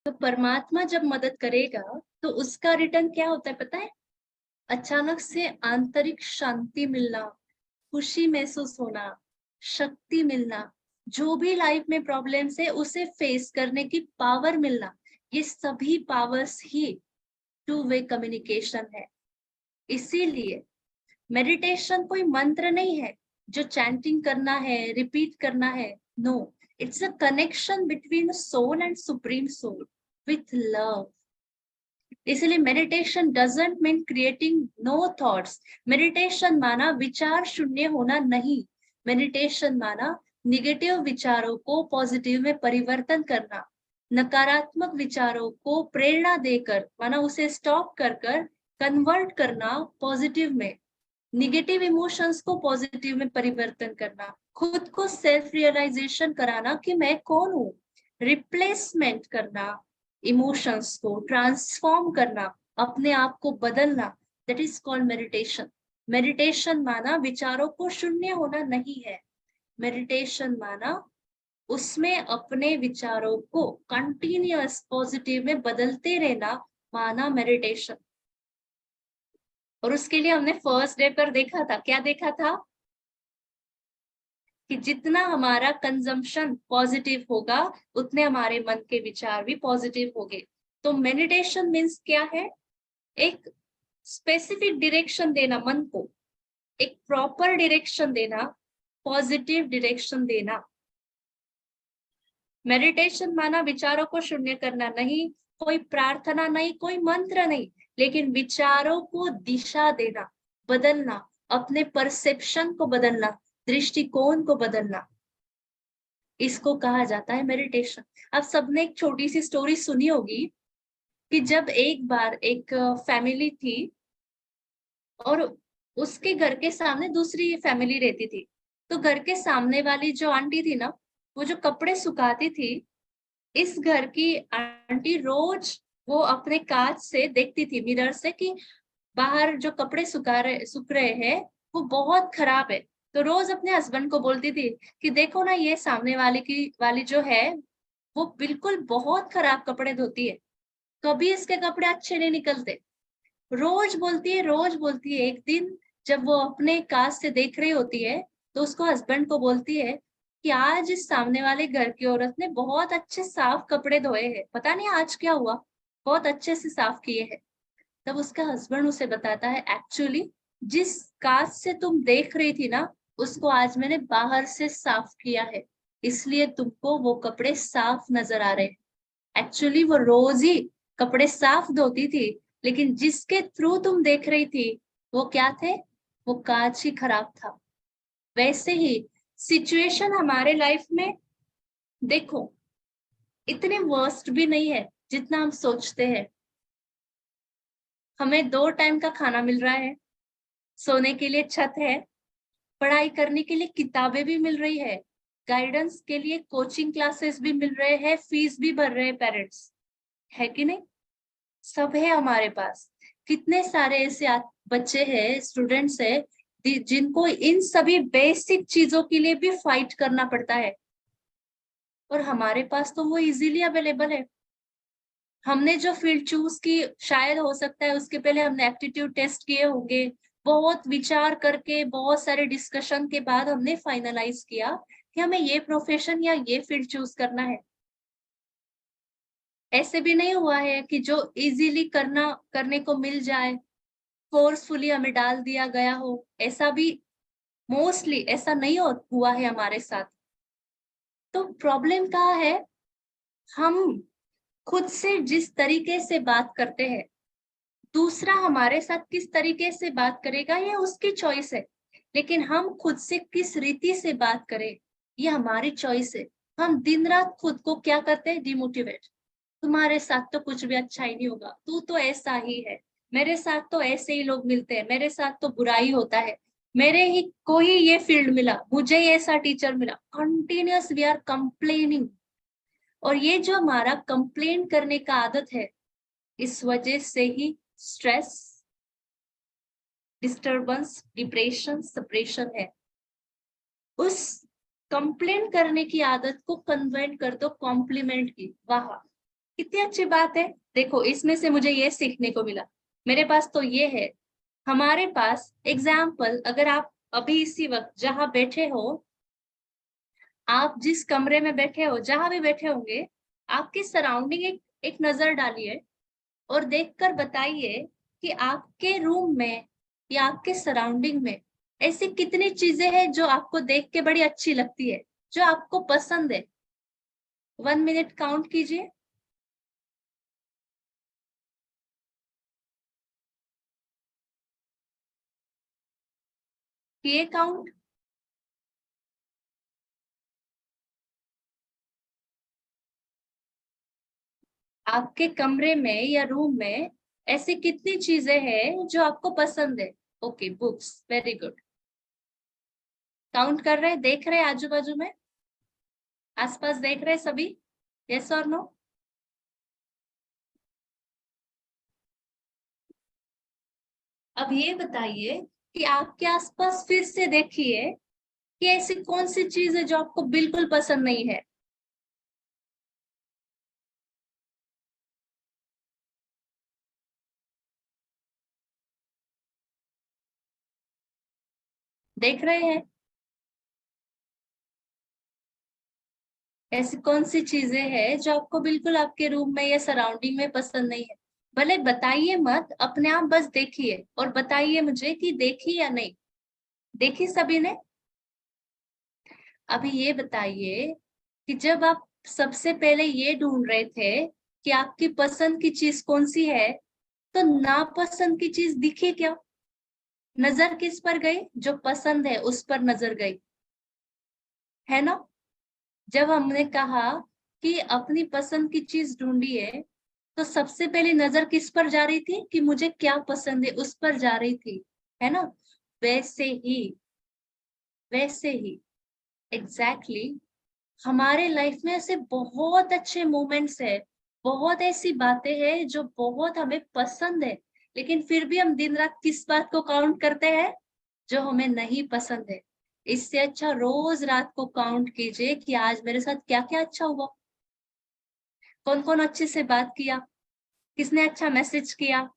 तो परमात्मा जब मदद करेगा तो उसका रिटर्न क्या होता है पता है? अचानक से आंतरिक शांति मिलना, खुशी महसूस होना, शक्ति मिलना, जो भी लाइफ में प्रॉब्लम्स है उसे फेस करने की पावर मिलना, ये सभी पावर्स ही टू वे कम्युनिकेशन है। इसीलिए मेडिटेशन कोई मंत्र नहीं है जो चैंटिंग करना है, रिपीट करना है। No, it's a connection between soul and supreme soul with love. इसलिए meditation doesn't mean creating no thoughts. Meditation माना विचार शून्य होना नहीं। मेडिटेशन माना निगेटिव विचारों को पॉजिटिव में परिवर्तन करना, नकारात्मक विचारों को प्रेरणा देकर माना उसे स्टॉप कर कन्वर्ट करना पॉजिटिव में, निगेटिव इमोशंस को पॉजिटिव में परिवर्तन करना, खुद को सेल्फ रियलाइजेशन कराना कि मैं कौन हूँ, रिप्लेसमेंट करना, इमोशंस को ट्रांसफॉर्म करना, अपने आप को बदलना, that is called meditation. Meditation माना विचारों को शून्य होना नहीं है। मेडिटेशन माना उसमें अपने विचारों को कंटिन्यूअस पॉजिटिव में बदलते रहना, माना मेडिटेशन। और उसके लिए हमने फर्स्ट डे पर देखा था, क्या देखा था कि जितना हमारा कंजम्पशन पॉजिटिव होगा उतने हमारे मन के विचार भी पॉजिटिव होंगे। तो मेडिटेशन मीन्स क्या है? एक स्पेसिफिक डायरेक्शन देना मन को, एक प्रॉपर डायरेक्शन देना, पॉजिटिव डायरेक्शन देना। मेडिटेशन माना विचारों को शून्य करना नहीं, कोई प्रार्थना नहीं, कोई मंत्र नहीं, लेकिन विचारों को दिशा देना, बदलना, अपने परसेप्शन को बदलना, दृष्टिकोण को बदलना, इसको कहा जाता है मेडिटेशन। अब सबने एक छोटी सी स्टोरी सुनी होगी कि जब एक बार एक फैमिली थी और उसके घर के सामने दूसरी फैमिली रहती थी। तो घर के सामने वाली जो आंटी थी ना, वो जो कपड़े सुखाती थी, इस घर की आंटी रोज वो अपने कांच से देखती थी, मिरर से, कि बाहर जो कपड़े सूख रहे हैं वो बहुत खराब है। तो रोज अपने हस्बैंड को बोलती थी कि देखो ना, ये सामने वाली जो है वो बिल्कुल बहुत खराब कपड़े धोती है, कभी इसके कपड़े अच्छे नहीं निकलते। रोज बोलती है, रोज बोलती है। एक दिन जब वो अपने कांच से देख रही होती है तो उसको हस्बैंड को बोलती है कि आज इस सामने वाले घर की औरत ने बहुत अच्छे साफ कपड़े धोए हैं, पता नहीं आज क्या हुआ, बहुत अच्छे से साफ किए हैं। तब उसका हस्बैंड उसे बताता है, एक्चुअली जिस कांच से तुम देख रही थी ना, उसको आज मैंने बाहर से साफ किया है, इसलिए तुमको वो कपड़े साफ नजर आ रहे हैं। एक्चुअली वो रोज ही कपड़े साफ धोती थी, लेकिन जिसके थ्रू तुम देख रही थी वो क्या थे? वो कांच ही खराब था। वैसे ही सिचुएशन हमारे लाइफ में देखो इतने वर्स्ट भी नहीं है जितना हम सोचते हैं। हमें 2 टाइम का खाना मिल रहा है, सोने के लिए छत है, पढ़ाई करने के लिए किताबें भी मिल रही है, गाइडेंस के लिए कोचिंग क्लासेस भी मिल रहे हैं, फीस भी भर रहे हैं पेरेंट्स, है कि नहीं? सब है हमारे पास। कितने सारे ऐसे बच्चे हैं, स्टूडेंट्स हैं, जिनको इन सभी बेसिक चीजों के लिए भी फाइट करना पड़ता है, और हमारे पास तो वो इजीली अवेलेबल है। हमने जो फील्ड चूज की, शायद हो सकता है उसके पहले हमने एप्टीट्यूड टेस्ट किए होंगे, बहुत विचार करके बहुत सारे डिस्कशन के बाद हमने फाइनलाइज किया कि हमें ये प्रोफेशन या ये फील्ड चूज करना है। ऐसे भी नहीं हुआ है कि जो इजीली करने को मिल जाए, फोर्सफुली हमें डाल दिया गया हो, ऐसा भी मोस्टली ऐसा नहीं हुआ है हमारे साथ। तो प्रॉब्लम कहाँ है? हम खुद से जिस तरीके से बात करते हैं, दूसरा हमारे साथ किस तरीके से बात करेगा ये उसकी चॉइस है, लेकिन हम खुद से किस रीति से बात करें ये हमारी चॉइस है। हम दिन रात खुद को क्या करते हैं, डिमोटिवेट। तुम्हारे साथ तो कुछ भी अच्छा ही नहीं होगा, तू तो ऐसा ही है, मेरे साथ तो ऐसे ही लोग मिलते हैं, मेरे साथ तो बुरा ही होता है, मेरे ही को ही ये फील्ड मिला, मुझे ही ऐसा टीचर मिला। Continuous we are complaining. और ये जो हमारा कंप्लेन करने का आदत है, इस वजह से ही स्ट्रेस, डिस्टरबेंस, डिप्रेशन, सप्रेशन है। उस कंप्लेन करने की आदत को कन्वर्ट कर दो कॉम्प्लीमेंट की। वाह, कितनी अच्छी बात है। देखो, इसमें से मुझे ये सीखने को मिला, मेरे पास तो ये है। हमारे पास एग्जाम्पल, अगर आप अभी इसी वक्त जहां बैठे हो, आप जिस कमरे में बैठे हो, जहां भी बैठे होंगे, आपकी सराउंडिंग एक नजर डालिए और देखकर बताइए कि आपके रूम में या आपके सराउंडिंग में ऐसी कितनी चीजें हैं जो आपको देख के बड़ी अच्छी लगती है, जो आपको पसंद है। 1 मिनट काउंट कीजिए। किए काउंट? आपके कमरे में या रूम में ऐसी कितनी चीजें हैं जो आपको पसंद है? Okay, books, very good. Count कर रहे हैं, देख रहे हैं आजू बाजू में, आसपास देख रहे हैं सभी? यस और नो? अब ये बताइए कि आपके आसपास फिर से देखिए कि ऐसी कौन सी चीज है जो आपको बिल्कुल पसंद नहीं है। देख रहे हैं? ऐसी कौन सी चीजें हैं जो आपको बिल्कुल आपके रूम में या सराउंडिंग में पसंद नहीं है? भले बताइए मत, अपने आप बस देखिए और बताइए मुझे कि देखी या नहीं। देखी सभी ने? अभी ये बताइए कि जब आप सबसे पहले ये ढूंढ रहे थे कि आपकी पसंद की चीज कौन सी है, तो नापसंद की चीज दिखी क्या? नजर किस पर गई? जो पसंद है उस पर नजर गई, है ना? जब हमने कहा कि अपनी पसंद की चीज ढूंढिए, तो सबसे पहले नजर किस पर जा रही थी कि मुझे क्या पसंद है, उस पर जा रही थी, है ना? वैसे ही, वैसे ही एग्जैक्टली हमारे लाइफ में ऐसे बहुत अच्छे मोमेंट्स है, बहुत ऐसी बातें हैं जो बहुत हमें पसंद है, लेकिन फिर भी हम दिन रात किस बात को काउंट करते हैं? जो हमें नहीं पसंद है। इससे अच्छा रोज रात को काउंट कीजिए कि आज मेरे साथ क्या क्या अच्छा हुआ, कौन कौन अच्छे से बात किया, किसने अच्छा मैसेज किया।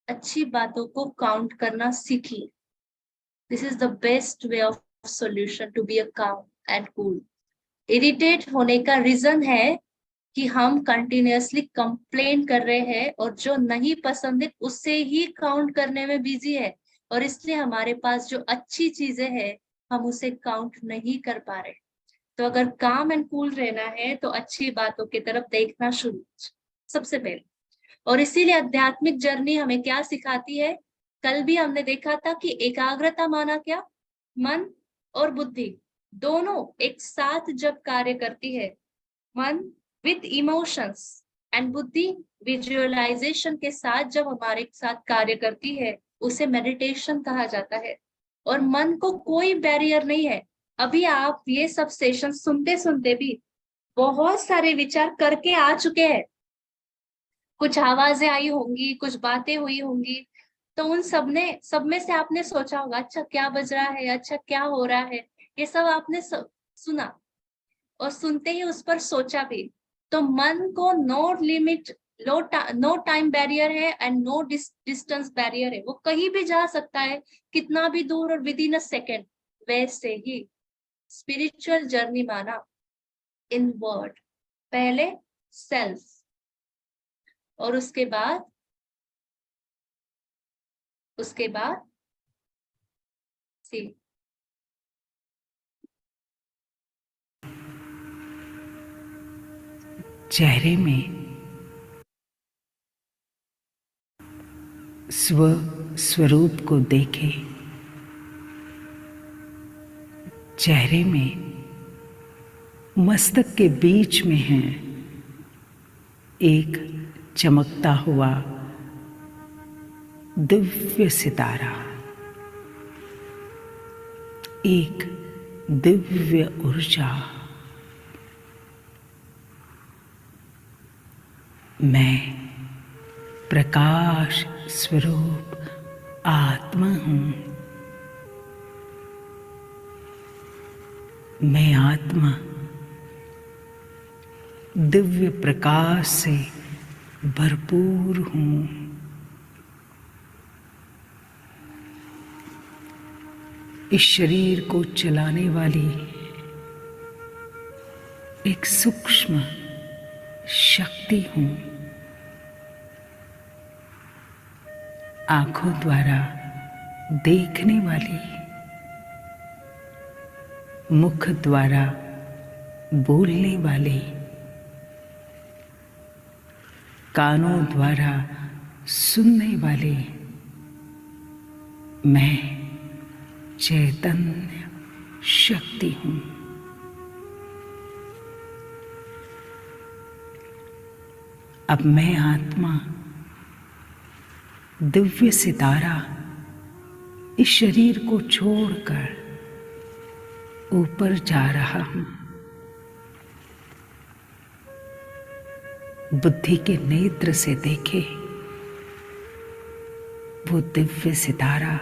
अच्छी बातों को काउंट करना सीखिए। This is the best way of solution to be a calm and cool. Irritate होने का रीजन है कि हम कंटिन्यूअसली कंप्लेन कर रहे हैं और जो नहीं पसंद है उससे ही काउंट करने में बिजी है, और इसलिए हमारे पास जो अच्छी चीजें हैं हम उसे काउंट नहीं कर पा रहे। तो अगर काम एंड कूल रहना है तो अच्छी बातों की तरफ देखना शुरू सबसे पहले। और इसीलिए आध्यात्मिक जर्नी हमें क्या सिखाती है? कल भी हमने देखा था कि एकाग्रता माना क्या? मन और बुद्धि दोनों एक साथ जब कार्य करती है, मन विथ इमोशंस एंड बुद्धि विजुअलाइजेशन के साथ जब हमारे साथ कार्य करती है, उसे मेडिटेशन कहा जाता है। और मन को कोई बैरियर नहीं है। अभी आप ये सब सेशन सुनते सुनते भी बहुत सारे विचार करके आ चुके हैं, कुछ आवाजें आई होंगी, कुछ बातें हुई होंगी, तो उन सब में से आपने सोचा होगा अच्छा क्या बज रहा है, अच्छा क्या हो रहा है, ये सब आपने सुना और सुनते ही उस पर सोचा भी। तो मन को no limit, no time barrier है एंड नो डिस्टेंस बैरियर है, वो कहीं भी जा सकता है, कितना भी दूर और विद इन अ सेकेंड। वैसे ही स्पिरिचुअल जर्नी माना इनवर्ड, पहले सेल्फ और उसके बाद सी। चेहरे में स्व स्वरूप को देखे। चेहरे में, मस्तक के बीच में है एक चमकता हुआ दिव्य सितारा, एक दिव्य ऊर्जा। मैं प्रकाश स्वरूप आत्मा हूँ। मैं आत्मा दिव्य प्रकाश से भरपूर हूँ। इस शरीर को चलाने वाली एक सूक्ष्म शक्ति हूँ। आंखों द्वारा देखने वाली, मुख द्वारा बोलने वाली, कानों द्वारा सुनने वाली मैं चैतन्य शक्ति हूँ। अब मैं आत्मा दिव्य सितारा इस शरीर को छोड़कर ऊपर जा रहा हूँ। बुद्धि के नेत्र से देखे वो दिव्य सितारा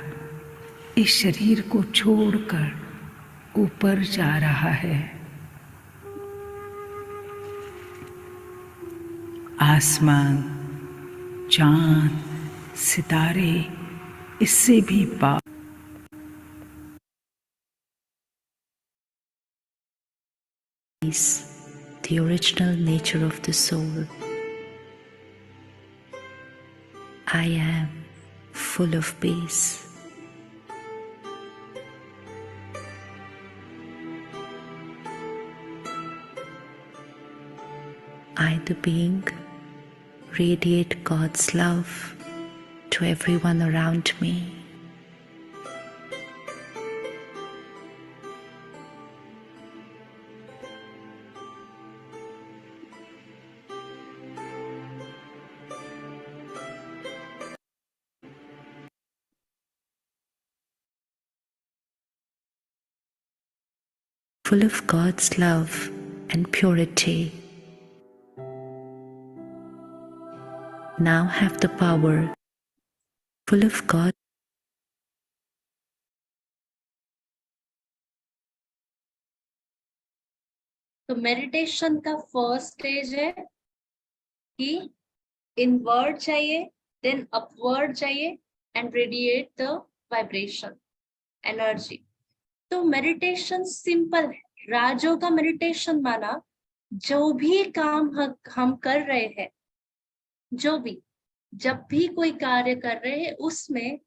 इस शरीर को छोड़कर ऊपर जा रहा है। आसमान, चांद, सितारे इससे भी पार। The original nature of the soul. I am full of peace. I, the being, radiate God's love to everyone around me. Full of God's love and purity. Now have the power, full of God. तो meditation का first stage है कि inward चाहिए, then upward चाहिए and radiate the vibration energy. तो meditation simple है। राजयोग का meditation माना जो भी काम हम कर रहे हैं, जब भी कोई कार्य कर रहे हैं उसमें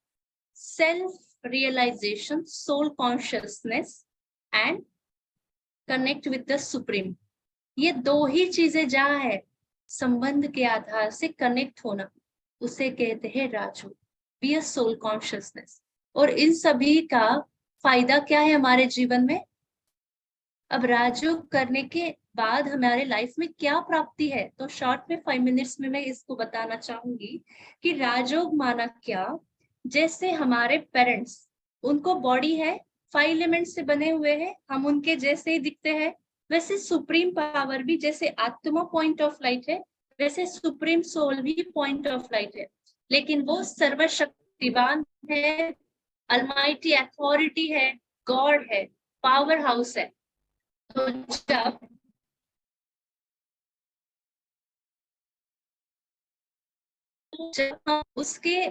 self realization, soul consciousness and connect with the supreme, ये दो ही चीजें जहाँ है संबंध के आधार से कनेक्ट होना, उसे कहते हैं राजयोग, बी अ सोल कॉन्शियसनेस। और इन सभी का फायदा क्या है हमारे जीवन में? अब राजयोग करने के बाद हमारे लाइफ में क्या प्राप्ति है, तो शॉर्ट में 5 मिनट्स में मैं इसको बताना चाहूंगी कि राजयोग माना क्या। जैसे हमारे पेरेंट्स, उनको बॉडी है, 5 एलिमेंट्स से बने हुए हैं, हम उनके जैसे ही दिखते हैं, वैसे सुप्रीम पावर भी, जैसे आत्मा पॉइंट ऑफ लाइट है, वैसे सुप्रीम सोल भी पॉइंट ऑफ लाइट है, लेकिन वो सर्वशक्तिवान है, अलमाइटी अथॉरिटी है, गॉड है, पावर हाउस है। तो जब हम उसके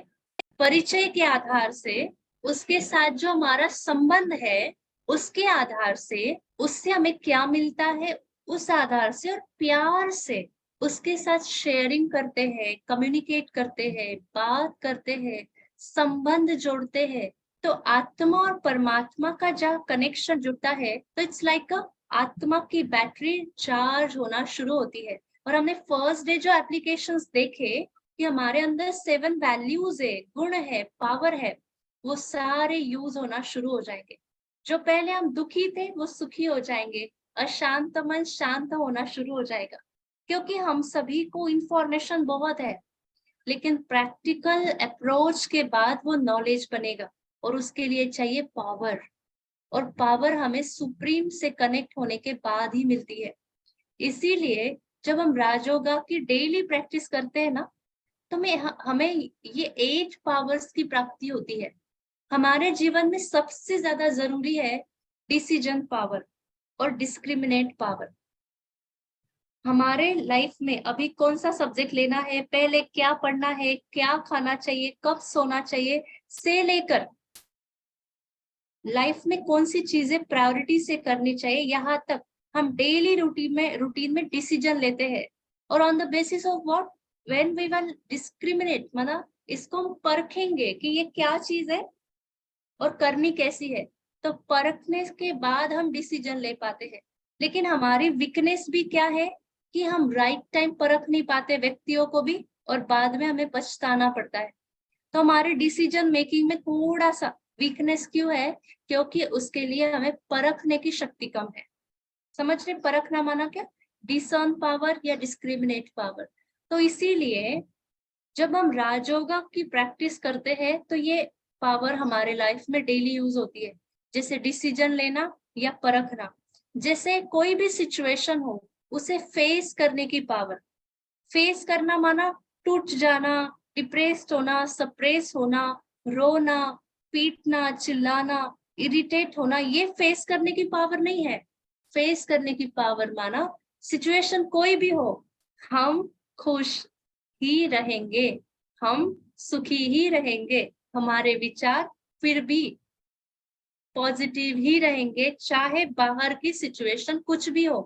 परिचय के आधार से, उसके साथ जो हमारा संबंध है उसके आधार से, उससे हमें क्या मिलता है उस आधार से, और प्यार से उसके साथ शेयरिंग करते हैं, कम्युनिकेट करते हैं, बात करते हैं, संबंध जोड़ते हैं, तो आत्मा और परमात्मा का जहाँ कनेक्शन जुड़ता है, तो इट्स लाइक आत्मा की बैटरी चार्ज होना शुरू होती है। और हमने फर्स्ट डे जो एप्लीकेशंस देखे कि हमारे अंदर 7 वैल्यूज है, गुण है, पावर है, वो सारे यूज होना शुरू हो जाएंगे। जो पहले हम दुखी थे वो सुखी हो जाएंगे, अशांत मन शांत होना शुरू हो जाएगा। क्योंकि हम सभी को इंफॉर्मेशन बहुत है, लेकिन प्रैक्टिकल अप्रोच के बाद वो नॉलेज बनेगा, और उसके लिए चाहिए पावर। और पावर हमें सुप्रीम से कनेक्ट होने के बाद ही मिलती है। इसीलिए जब हम राजयोगा की डेली प्रैक्टिस करते हैं ना, तो हमें ये 8 पावर्स की प्राप्ति होती है। हमारे जीवन में सबसे ज्यादा जरूरी है डिसीजन पावर और डिस्क्रिमिनेट पावर। हमारे लाइफ में अभी कौन सा सब्जेक्ट लेना है, पहले क्या पढ़ना है, क्या खाना चाहिए, कब सोना चाहिए, से लेकर लाइफ में कौन सी चीजें प्रायोरिटी से करनी चाहिए, यहाँ तक हम डेली रूटीन में डिसीजन लेते हैं। और on the basis of what, when we will discriminate, मतलब इसको हम परखेंगे कि ये क्या चीज है और करनी कैसी है, तो परखने के बाद हम डिसीजन ले पाते हैं। लेकिन हमारी वीकनेस भी क्या है कि हम राइट टाइम परख नहीं पाते व्यक्तियों को भी, और बाद में हमें पछताना पड़ता है। तो हमारे डिसीजन मेकिंग में थोड़ा सा वीकनेस क्यों है? क्योंकि उसके लिए हमें परखने की शक्ति कम है। समझ रहे? परखना माना क्या? डिसर्न पावर या डिस्क्रिमिनेट पावर। तो इसीलिए जब हम राजयोगा की प्रैक्टिस करते हैं तो ये पावर हमारे लाइफ में डेली यूज होती है, जैसे डिसीजन लेना या परखना। जैसे कोई भी सिचुएशन हो उसे फेस करने की पावर। फेस करना माना टूट जाना, डिप्रेस्ड होना, सप्रेस होना, रोना, पीटना, चिल्लाना, इरिटेट होना, ये फेस करने की पावर नहीं है। फेस करने की पावर माना सिचुएशन कोई भी हो, हम खुश ही रहेंगे, हम सुखी ही रहेंगे, हमारे विचार फिर भी पॉजिटिव ही रहेंगे, चाहे बाहर की सिचुएशन कुछ भी हो।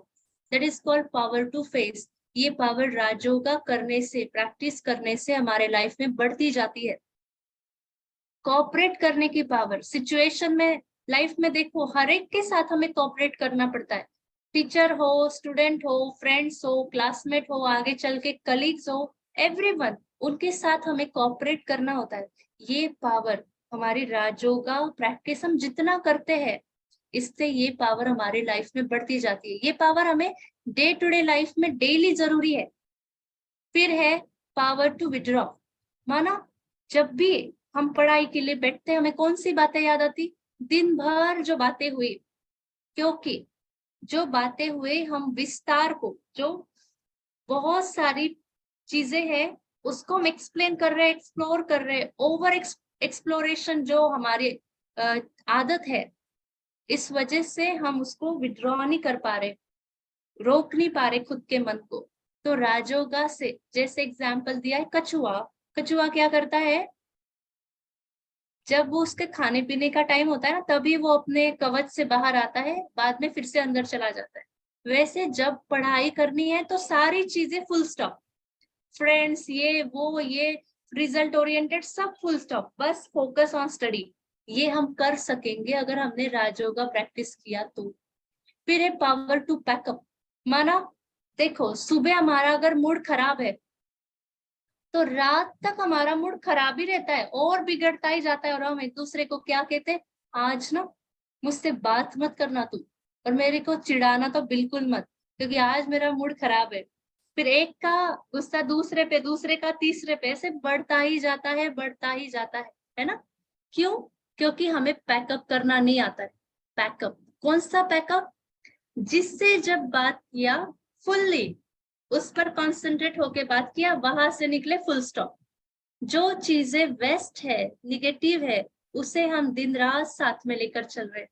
That is called power to face. ये पावर राजयोगा करने से, प्रैक्टिस करने से हमारे लाइफ में बढ़ती जाती है। कोऑपरेट करने की पावर, सिचुएशन में, लाइफ में देखो हर एक के साथ हमें कोऑपरेट करना पड़ता है। टीचर हो, स्टूडेंट हो, फ्रेंड्स हो, क्लासमेट हो, आगे चल के कलीग्स हो, एवरीवन, उनके साथ हमें कोऑपरेट करना होता है। ये पावर हमारी राजयोगा प्रैक्टिस हम जितना करते हैं, इससे ये पावर हमारी लाइफ में बढ़ती जाती है। ये पावर हमें डे टू डे लाइफ में डेली जरूरी है। फिर है पावर टू विड्रॉ। माना जब भी हम पढ़ाई के लिए बैठते हैं, हमें कौन सी बातें याद आती? दिन भर जो बातें हुई, क्योंकि जो बातें हुए हम विस्तार को, जो बहुत सारी चीजें हैं उसको हम एक्सप्लेन कर रहे हैं, एक्सप्लोर कर रहे हैं। ओवर एक्सप्लोरेशन जो हमारी आदत है, इस वजह से हम उसको विड्रॉ नहीं कर पा रहे, रोक नहीं पा रहे खुद के मन को। तो राजयोगा से, जैसे एग्जाम्पल दिया है कछुआ, कछुआ क्या करता है? जब वो उसके खाने पीने का टाइम होता है ना, तभी वो अपने कवच से बाहर आता है, बाद में फिर से अंदर चला जाता है। वैसे जब पढ़ाई करनी है तो सारी चीजें फुल स्टॉप, फ्रेंड्स, ये वो, ये रिजल्ट ओरिएंटेड, सब फुल स्टॉप, बस फोकस ऑन स्टडी। ये हम कर सकेंगे अगर हमने राजयोगा प्रैक्टिस किया तो। फिर है पावर टू पैकअप। माना देखो सुबह हमारा अगर मूड खराब है तो रात तक हमारा मूड खराब ही रहता है और बिगड़ता ही जाता है, और हम एक दूसरे को क्या कहते हैं? आज ना मुझसे बात मत करना तू, और मेरे को चिढ़ाना तो बिल्कुल मत, क्योंकि आज मेरा मूड खराब है। फिर एक का गुस्सा दूसरे पे, दूसरे का तीसरे पे, ऐसे बढ़ता ही जाता है, बढ़ता ही जाता है ना? क्यों? क्योंकि हमें पैकअप करना नहीं आता है। पैकअप कौन सा पैकअप? जिससे जब बात किया फुल्ली, उस पर कॉन्सेंट्रेट होके बात किया, वहां से निकले फुल स्टॉप। जो चीजें वेस्ट है, निगेटिव है, उसे हम दिन रात साथ में लेकर चल रहे।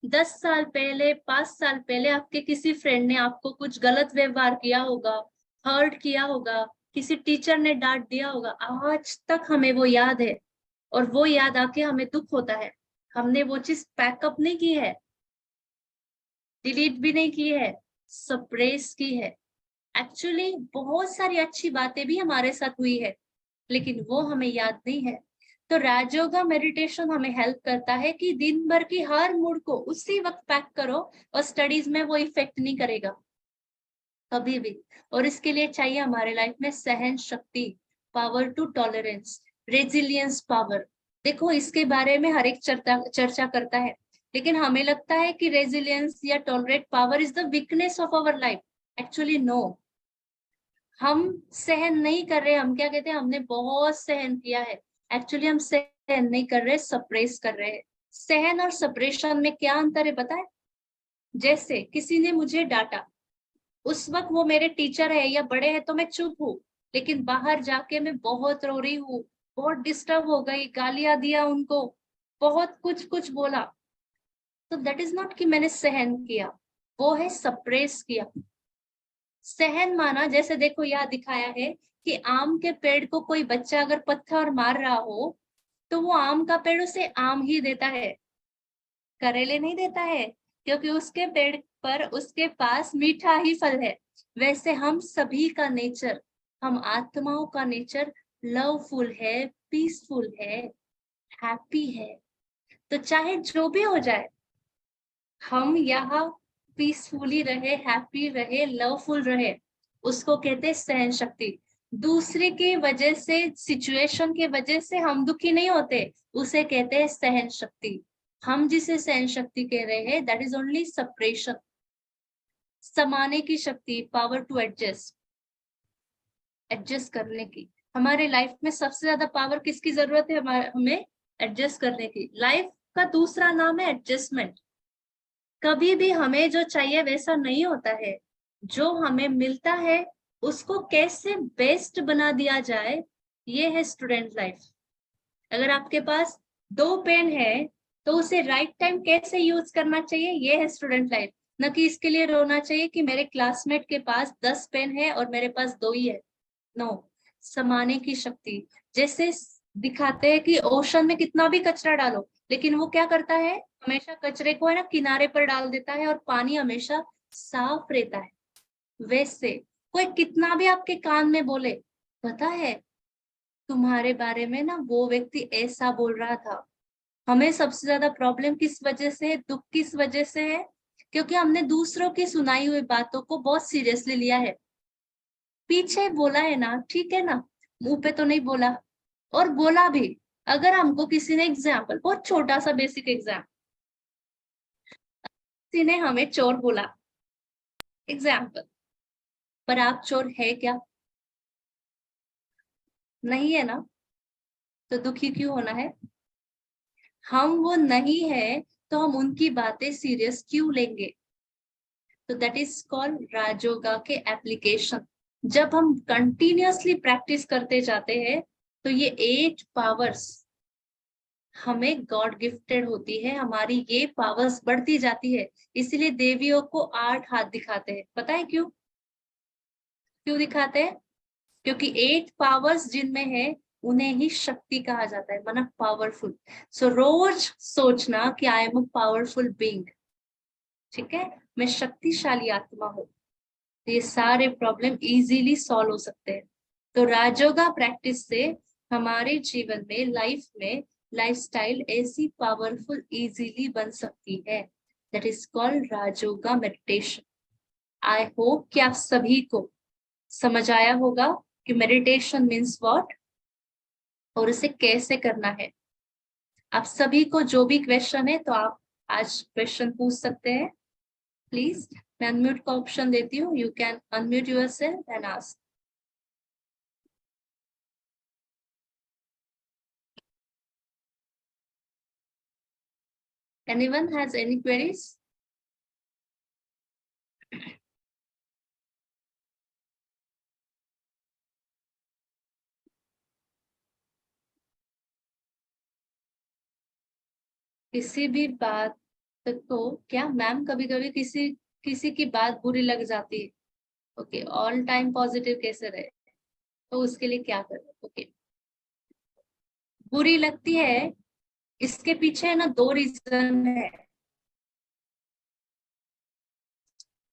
10 साल पहले, 5 साल पहले आपके किसी फ्रेंड ने आपको कुछ गलत व्यवहार किया होगा, हर्ट किया होगा, किसी टीचर ने डांट दिया होगा, आज तक हमें वो याद है, और वो याद आके हमें दुख होता है। हमने वो चीज पैकअप नहीं की है, डिलीट भी नहीं की है, सप्रेस की है। एक्चुअली बहुत सारी अच्छी बातें भी हमारे साथ हुई है, लेकिन वो हमें याद नहीं है। तो राजयोगा मेडिटेशन हमें हेल्प करता है कि दिन भर की हर मूड को उसी वक्त पैक करो, और स्टडीज में वो इफेक्ट नहीं करेगा कभी भी। और इसके लिए चाहिए हमारे लाइफ में सहन शक्ति, power to tolerance, resilience power. देखो इसके बारे में हर एक चर्चा करता है, लेकिन हमें लगता है कि रेजिलियंस या tolerate power is the weakness of our life. Actually no, हम सहन नहीं कर रहे। हम क्या कहते हैं, हमने बहुत सहन किया है। एक्चुअली हम सहन नहीं कर रहे, सप्रेस कर रहे हैं। सहन और सप्रेशन में क्या अंतर है पता है? जैसे किसी ने मुझे डांटा, उस वक्त वो मेरे टीचर है या बड़े हैं तो मैं चुप हूँ, लेकिन बाहर जाके मैं बहुत रो रही हूँ, बहुत डिस्टर्ब हो गई, गालियां दिया उनको, बहुत कुछ बोला, तो दैट इज नॉट कि मैंने सहन किया, वो है सप्रेस किया। सहन माना, जैसे देखो यहाँ दिखाया है कि आम के पेड़ को कोई बच्चा अगर पत्थर मार रहा हो तो वो आम का पेड़ उसे आम ही देता है, करेले नहीं देता है, क्योंकि उसके पेड़ पर उसके पास मीठा ही फल है। वैसे हम सभी का नेचर, हम आत्माओं का नेचर लवफुल है, पीसफुल है, हैप्पी है। तो चाहे जो भी हो जाए, हम यहाँ पीसफुली रहे, हैप्पी रहे, लवफुल रहे, उसको कहते हैं सहन शक्ति। दूसरे की वजह से, सिचुएशन की वजह से हम दुखी नहीं होते, उसे कहते हैं सहन शक्ति। हम जिसे सहन शक्ति कह रहे हैं, दैट इज ओनली सप्रेशन। समाने की शक्ति, पावर टू एडजस्ट, एडजस्ट करने की। हमारे लाइफ में सबसे ज्यादा पावर किसकी जरूरत है? हमें एडजस्ट करने की। लाइफ का दूसरा नाम है एडजस्टमेंट। कभी भी हमें जो चाहिए वैसा नहीं होता है, जो हमें मिलता है उसको कैसे बेस्ट बना दिया जाए, ये है स्टूडेंट लाइफ। अगर आपके पास 2 पेन है तो उसे राइट टाइम कैसे यूज करना चाहिए, ये है स्टूडेंट लाइफ। न कि इसके लिए रोना चाहिए कि मेरे क्लासमेट के पास 10 पेन है और मेरे पास 2 ही है। नो, समाने की शक्ति। जैसे दिखाते हैं कि ओशन में कितना भी कचरा डालो, लेकिन वो क्या करता है, हमेशा कचरे को है ना किनारे पर डाल देता है और पानी हमेशा साफ रहता है। वैसे कोई कितना भी आपके कान में बोले, पता है तुम्हारे बारे में ना वो व्यक्ति ऐसा बोल रहा था, हमें सबसे ज्यादा प्रॉब्लम किस वजह से है, दुख किस वजह से है? क्योंकि हमने दूसरों की सुनाई हुई बातों को बहुत सीरियसली लिया है। पीछे बोला है ना, ठीक है ना, मुंह पे तो नहीं बोला, और बोला भी। अगर हमको किसी ने एग्जाम्पल, बहुत छोटा सा बेसिक एग्जाम्पल, किसी ने हमें चोर बोला, एग्जाम्पल, पर आप चोर है क्या? नहीं है ना, तो दुखी क्यों होना है? हम वो नहीं है तो हम उनकी बातें सीरियस क्यों लेंगे? तो दैट इज कॉल्ड राजयोगा के एप्लीकेशन। जब हम कंटिन्यूअसली प्रैक्टिस करते जाते हैं तो ये 8 पावर्स हमें गॉड गिफ्टेड होती है, हमारी ये पावर्स बढ़ती जाती है। इसलिए देवियों को 8 हाथ दिखाते हैं। पता है क्यों? क्यों दिखाते हैं? क्योंकि 8 पावर्स जिनमें है उन्हें ही शक्ति कहा जाता है, मतलब पावरफुल। सो रोज सोचना कि I am a powerful being, ठीक है, मैं शक्तिशाली आत्मा हूँ, तो ये सारे प्रॉब्लम इजीली सॉल्व हो सकते हैं। तो राजयोगा प्रैक्टिस से हमारे जीवन में, लाइफ में, लाइफस्टाइल ऐसी पावरफुल इजीली बन सकती है। That is called Rajyoga meditation. I hope कि आप सभी को समझ आया होगा कि मेडिटेशन मीन्स व्हाट और उसे कैसे करना है। आप सभी को जो भी क्वेश्चन है तो आप आज क्वेश्चन पूछ सकते हैं। प्लीज, मैं अनम्यूट का ऑप्शन देती हूँ, you can unmute yourself and ask. Anyone has any queries? किसी भी बात को क्या मैम, कभी कभी किसी किसी की बात बुरी लग जाती है, ओके, ऑल टाइम पॉजिटिव कैसे रहे, तो उसके लिए क्या करें? ओके, बुरी लगती है, इसके पीछे है ना 2 रीजन है।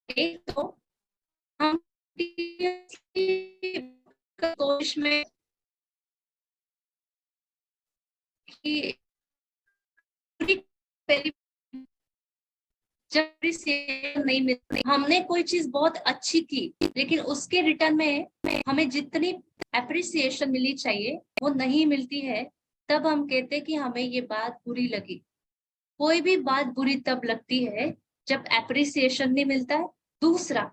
एक तो हम कोशिश में कि जब appreciation नहीं मिलती, हमने कोई चीज बहुत अच्छी की लेकिन उसके रिटर्न में हमें जितनी अप्रिसिएशन मिली चाहिए वो नहीं मिलती है, तब हम कहते हैं कि हमें ये बात बुरी लगी। कोई भी बात बुरी तब लगती है जब अप्रिसिएशन नहीं मिलता है। दूसरा,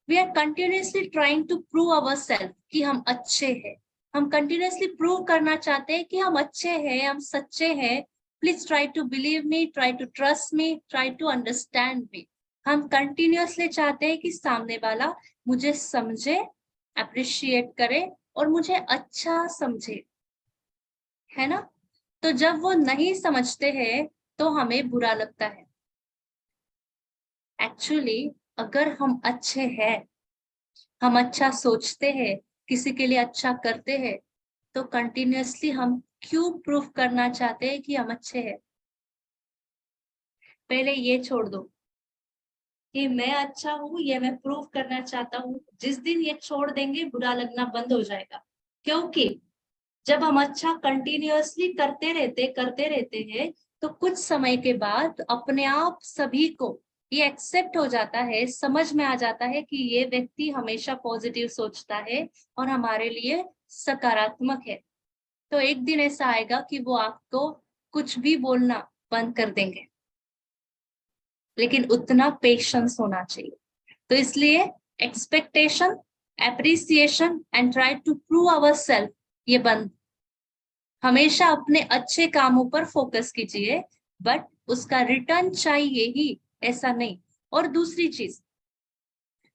we are continuously trying to prove our self कि हम अच्छे हैं। हम कंटिन्यूसली प्रूव करना चाहते हैं कि हम अच्छे हैं, हम सच्चे हैं। Please try to believe me, try to trust me, try to understand me. हम कंटिन्यूसली चाहते हैं कि सामने वाला मुझे समझे, अप्रिशिएट करे और मुझे अच्छा समझे, है ना। तो जब वो नहीं समझते हैं तो हमें बुरा लगता है। एक्चुअली अगर हम अच्छे हैं, हम अच्छा सोचते हैं, किसी के लिए अच्छा करते हैं, तो कंटिन्यूअसली हम क्यों प्रूफ करना चाहते हैं कि हम अच्छे हैं। पहले ये छोड़ दो कि मैं अच्छा हूं, ये मैं प्रूफ करना चाहता हूं। जिस दिन ये छोड़ देंगे बुरा लगना बंद हो जाएगा, क्योंकि जब हम अच्छा कंटिन्यूअसली करते रहते हैं तो कुछ समय के बाद अपने आप सभी को ये एक्सेप्ट हो जाता है, समझ में आ जाता है कि ये व्यक्ति हमेशा पॉजिटिव सोचता है और हमारे लिए सकारात्मक है। तो एक दिन ऐसा आएगा कि वो आपको कुछ भी बोलना बंद कर देंगे, लेकिन उतना पेशेंस होना चाहिए। तो इसलिए expectation, appreciation and try to prove our self, ये बंद। हमेशा अपने अच्छे कामों पर फोकस कीजिए, बट उसका रिटर्न चाहिए ही, ऐसा नहीं। और दूसरी चीज,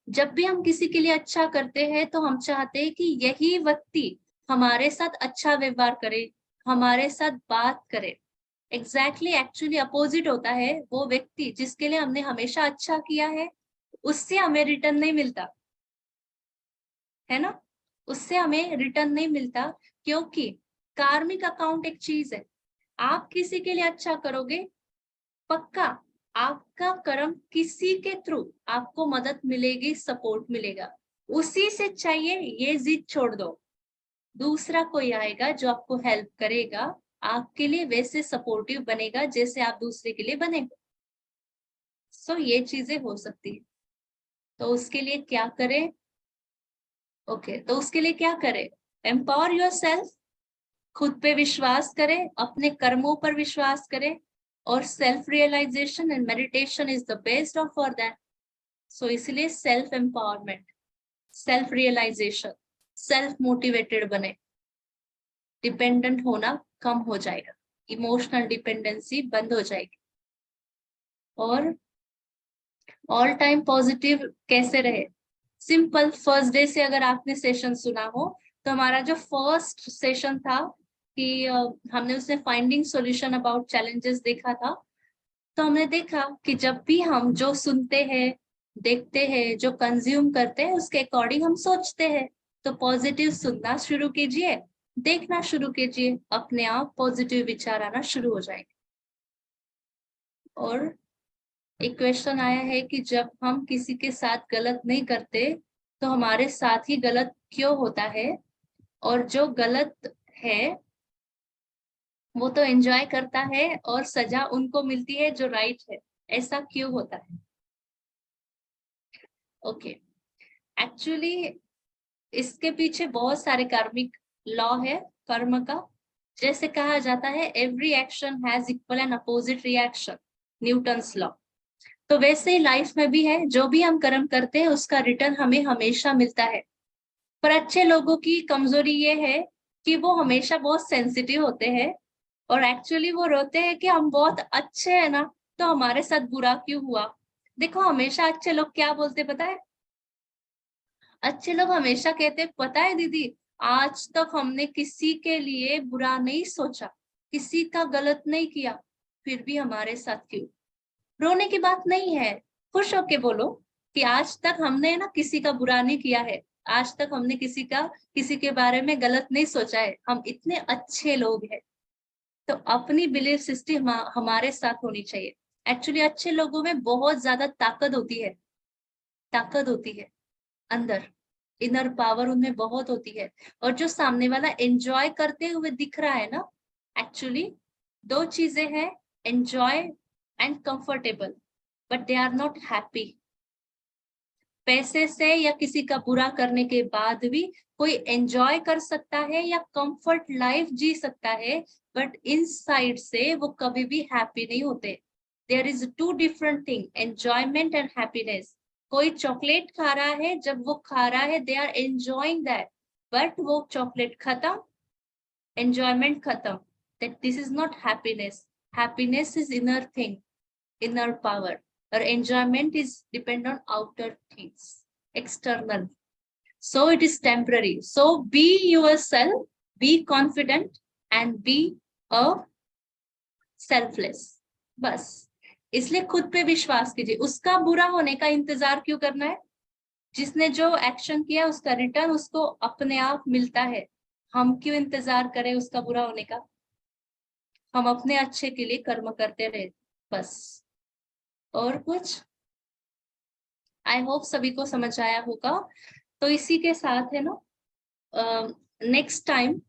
जब भी हम किसी के लिए अच्छा करते हैं तो हम चाहते हैं कि यही व्यक्ति हमारे साथ अच्छा व्यवहार करे, हमारे साथ बात करे। एक्चुअली अपोजिट होता है। वो व्यक्ति जिसके लिए हमने हमेशा अच्छा किया है, उससे हमें रिटर्न नहीं मिलता, है ना। उससे हमें रिटर्न नहीं मिलता, क्योंकि कार्मिक अकाउंट एक चीज है। आप किसी के लिए अच्छा करोगे, पक्का आपका कर्म किसी के थ्रू आपको मदद मिलेगी, सपोर्ट मिलेगा। उसी से चाहिए ये जिद छोड़ दो, दूसरा कोई आएगा जो आपको हेल्प करेगा, आपके लिए वैसे सपोर्टिव बनेगा जैसे आप दूसरे के लिए बनेंगे। सो ये चीजें हो सकती है। तो उसके लिए क्या करें? तो उसके लिए क्या करें? एम्पावर योरसेल्फ, खुद पे विश्वास करें, अपने कर्मों पर विश्वास करें, और self realisation and meditation is the best of for that. So इसलिए self empowerment, self realisation, self motivated बने। डिपेंडेंट होना कम हो जाएगा, इमोशनल डिपेंडेंसी बंद हो जाएगी। और ऑल टाइम पॉजिटिव कैसे रहे? सिंपल, फर्स्ट डे से अगर आपने सेशन सुना हो तो हमारा जो फर्स्ट सेशन था कि हमने उसमें फाइंडिंग सॉल्यूशन अबाउट चैलेंजेस देखा था। तो हमने देखा कि जब भी हम जो सुनते हैं, देखते हैं, जो कंज्यूम करते हैं, उसके अकॉर्डिंग हम सोचते हैं। तो पॉजिटिव सुनना शुरू कीजिए, देखना शुरू कीजिए, अपने आप पॉजिटिव विचार आना शुरू हो जाएंगे। और एक क्वेश्चन आया है कि जब हम किसी के साथ गलत नहीं करते तो हमारे साथ ही गलत क्यों होता है, और जो गलत है वो तो एंजॉय करता है और सजा उनको मिलती है जो राइट है, ऐसा क्यों होता है? एक्चुअली इसके पीछे बहुत सारे कार्मिक लॉ है, कर्म का। जैसे कहा जाता है every action has equal and opposite reaction, Newton's law. तो वैसे ही लाइफ में भी है, जो भी हम कर्म करते हैं उसका रिटर्न हमें हमेशा मिलता है। पर अच्छे लोगों की कमजोरी ये है कि वो हमेशा बहुत सेंसिटिव होते हैं, और एक्चुअली वो रोते हैं कि हम बहुत अच्छे हैं ना, तो हमारे साथ बुरा क्यों हुआ। देखो, हमेशा अच्छे लोग क्या बोलते पता है? अच्छे लोग हमेशा कहते, पता है दीदी, आज तक हमने किसी के लिए बुरा नहीं सोचा, किसी का गलत नहीं किया, फिर भी हमारे साथ क्यों। रोने की बात नहीं है, खुश होके बोलो कि आज तक हमने ना किसी का बुरा नहीं किया है, आज तक हमने किसी के बारे में गलत नहीं सोचा है, हम इतने अच्छे लोग हैं। तो अपनी बिलीफ सिस्टम हमारे साथ होनी चाहिए। एक्चुअली अच्छे लोगों में बहुत ज्यादा ताकत होती है अंदर, इनर पावर उनमें बहुत होती है। और जो सामने वाला एंजॉय करते हुए दिख रहा है ना, एक्चुअली दो चीजें हैं, enjoy and comfortable. But they are not happy. पैसे से या किसी का बुरा करने के बाद भी कोई एंजॉय कर सकता है या कंफर्ट लाइफ जी सकता है, बट इनसाइड से वो कभी भी हैप्पी नहीं होते। There is two different thing, enjoyment and happiness. कोई चॉकलेट खा रहा है, जब वो खा रहा है they are enjoying that, but वो चॉकलेट खत्म, एंजॉयमेंट खत्म, that this is not happiness. Happiness is inner thing, inner power, or enjoyment is depend on outer things, external. So it is temporary. So be yourself, be confident, and be a selfless. बस इसलिए खुद पे विश्वास कीजिए। उसका बुरा होने का इंतजार क्यों करना है? जिसने जो एक्शन किया उसका रिटर्न उसको अपने आप मिलता है। हम क्यों इंतजार करें उसका बुरा होने का? हम अपने अच्छे के लिए कर्म करते रहे बस। और कुछ? आई होप सभी को समझ आया होगा। तो इसी के साथ है ना, नेक्स्ट टाइम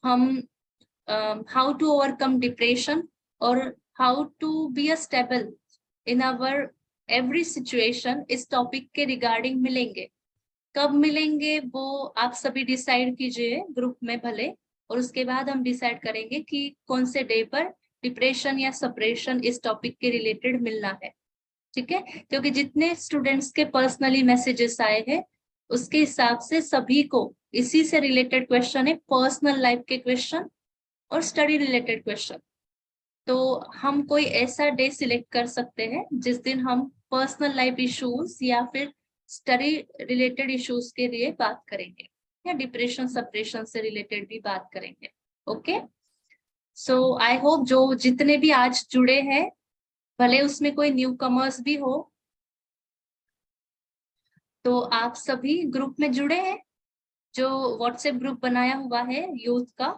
हम हाउ टू ओवरकम डिप्रेशन और how to be a stable in our every situation, इस टॉपिक के रिगार्डिंग मिलेंगे। कब मिलेंगे वो आप सभी डिसाइड कीजिए ग्रुप में भले, और उसके बाद हम डिसाइड करेंगे कि कौन से डे पर डिप्रेशन या सप्रेशन इस टॉपिक के रिलेटेड मिलना है। ठीक है, क्योंकि जितने स्टूडेंट्स के पर्सनली मैसेजेस आए हैं उसके हिसाब से सभी को इसी से रिलेटेड क्वेश्चन है, पर्सनल लाइफ के क्वेश्चन और स्टडी रिलेटेड क्वेश्चन। तो हम कोई ऐसा डे सिलेक्ट कर सकते हैं जिस दिन हम पर्सनल लाइफ इश्यूज या फिर स्टडी रिलेटेड इश्यूज के लिए बात करेंगे, या डिप्रेशन सप्रेशन से रिलेटेड भी बात करेंगे। ओके, सो आई होप जो जितने भी आज जुड़े हैं, भले उसमें कोई न्यू कमर्स भी हो, तो आप सभी ग्रुप में जुड़े हैं। जो व्हाट्सएप ग्रुप बनाया हुआ है यूथ का,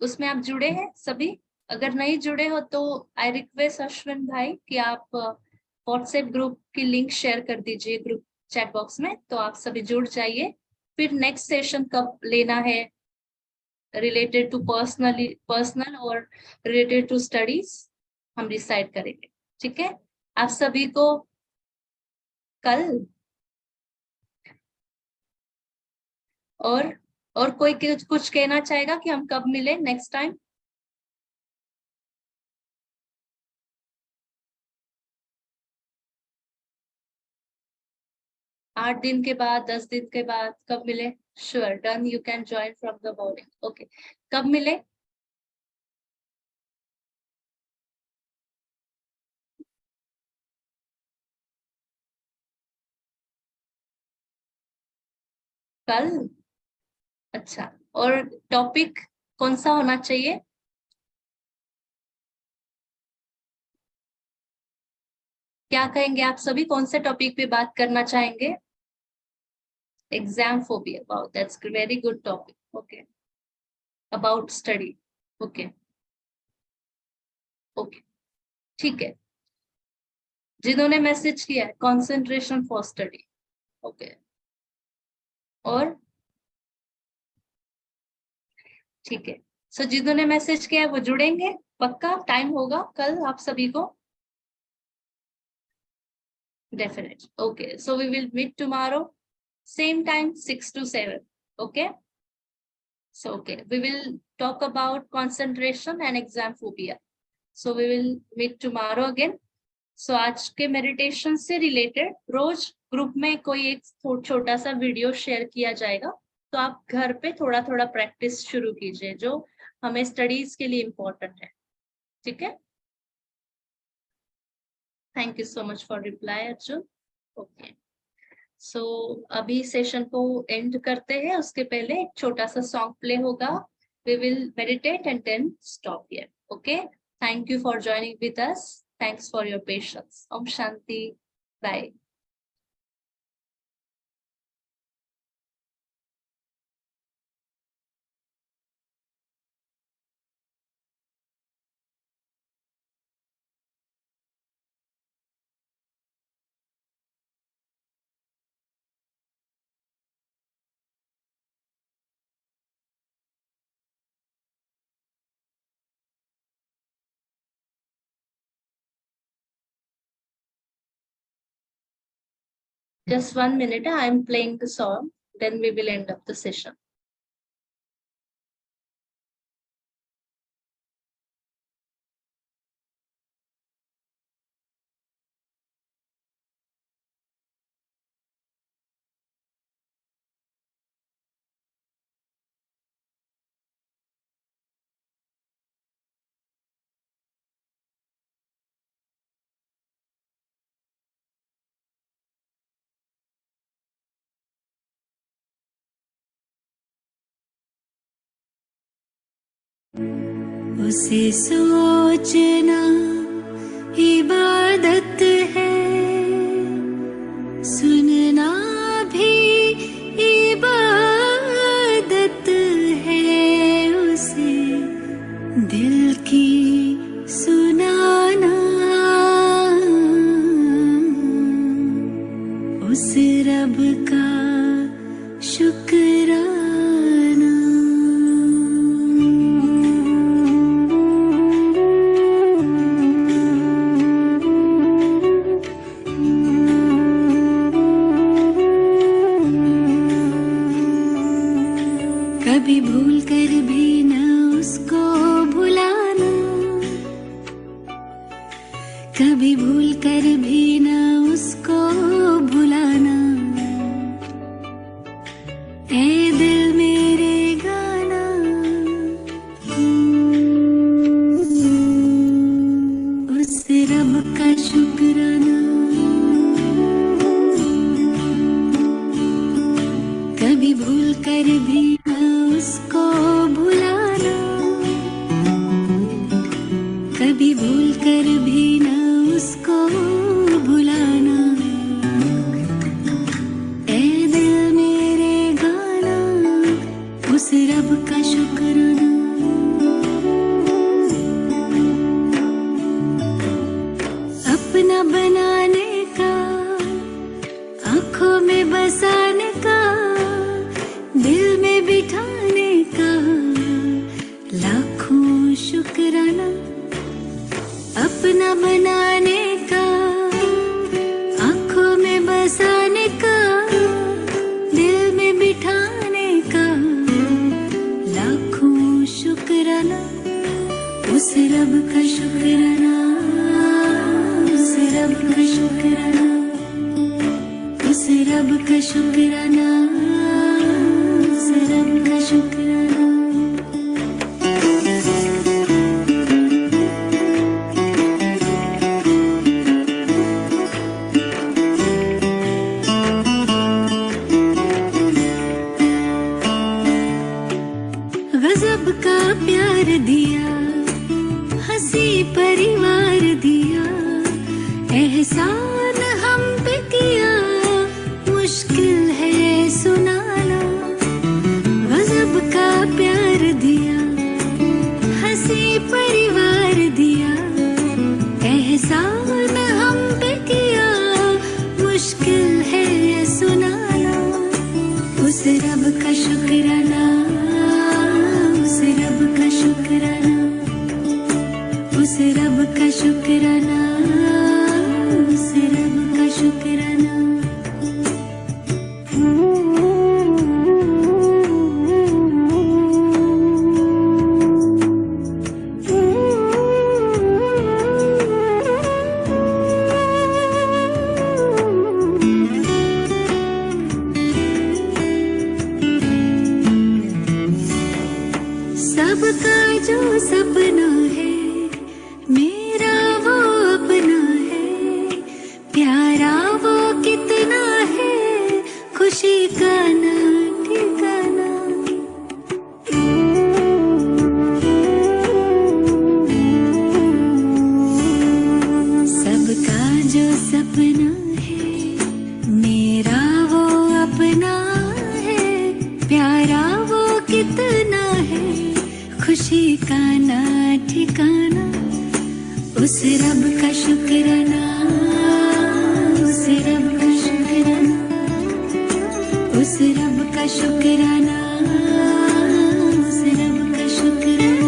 उसमें आप जुड़े हैं सभी? अगर नहीं जुड़े हो तो आई रिक्वेस्ट अश्विन भाई कि आप व्हाट्सएप ग्रुप की लिंक शेयर कर दीजिए ग्रुप चैट बॉक्स में, तो आप सभी जुड़ जाइए। फिर नेक्स्ट सेशन कब लेना है रिलेटेड टू पर्सनल और रिलेटेड टू स्टडीज हम डिसाइड करेंगे। ठीक है, आप सभी को कल और कोई कुछ कहना चाहेगा कि हम कब मिले नेक्स्ट टाइम? आठ दिन के बाद, 10 दिन के बाद, कब मिले? Sure, done, you can join from the morning. Okay, कब मिले? कल? अच्छा, और टॉपिक कौन सा होना चाहिए? क्या कहेंगे आप सभी, कौन से टॉपिक पे बात करना चाहेंगे? Exam phobia, wow that's very good topic. Okay, about study. Okay okay, ठीक है। जिन्होंने मैसेज किया है कंसंट्रेशन फॉर स्टडी। ओके, और ठीक है, सो जिन्होंने मैसेज किया है वो जुड़ेंगे पक्का? टाइम होगा कल आप सभी को? Definitely. Okay, so we will meet tomorrow, same time 6 to 7. Okay, so okay, we will talk about concentration and exam phobia. So we will meet tomorrow again. So आज के मेडिटेशन से रिलेटेड रोज group में कोई एक छोटा सा video share किया जाएगा, तो आप घर पे थोड़ा थोड़ा प्रैक्टिस शुरू कीजिए जो हमें स्टडीज के लिए इम्पोर्टेंट है। ठीक है, thank you so much for reply Arjun. Okay, so अभी सेशन को एंड करते हैं, उसके पहले एक छोटा सा सॉन्ग प्ले होगा। We will meditate and then stop here. Okay, thank you for joining with us, thanks for your patience. Om Shanti, bye. Just 1 minute. I am playing the song. Then we will end up the session. उसे सोचना इबादत है, सुनना भी इबादत है, उसे दिल की सुनाना, उस रब का शुक्राना। कभी भूल कर भी न उसको भुलाना, कभी भूल कर भी न उसको भुलाना, ऐ दिल मेरे गाना, उस रब का शुक्राना। कभी भूल कर भी न उसको भुलाना, कभी भूल कर भी न उसको भुलाना, ऐ दिल मेरे गाना, उस रब का शुक्राना। अपना बनाने का, आँखों में बसाने का, दिल में बिठाने का लाखों शुक्राना। अपना बनाने का, आँखों में बसाने का, दिल में बिठाने का लाखों शुक्राना। उस रब का शुक्राना, उस रब का शुक्राना, उस रब का शुक्राना, उस रब का शुक्राना। गजब का प्यार दिया, हंसी परिवार दिया, एहसान हम पे किया, मुश्किल है सुनाना। गजब का प्यार दिया, हंसी परिवार दिया, एहसान हम पे किया, मुश्किल है सुनाना। उस रब का शुक्राना, उस रब का शुक्राना, उस रब का शुक्राना, उस रब का शुक्राना। सबका जो सपना है, मेरा वो अपना है, प्यारा वो कितना है, खुशी का ना ठिकाना। सबका जो सपना है, मेरा वो अपना है, प्यारा वो कितना है, खुशी का ना ठिकाना। उस रब का शुक्राना, उस रब का शुक्राना, उस रब का शुक्राना, उस रब का शुक्राना।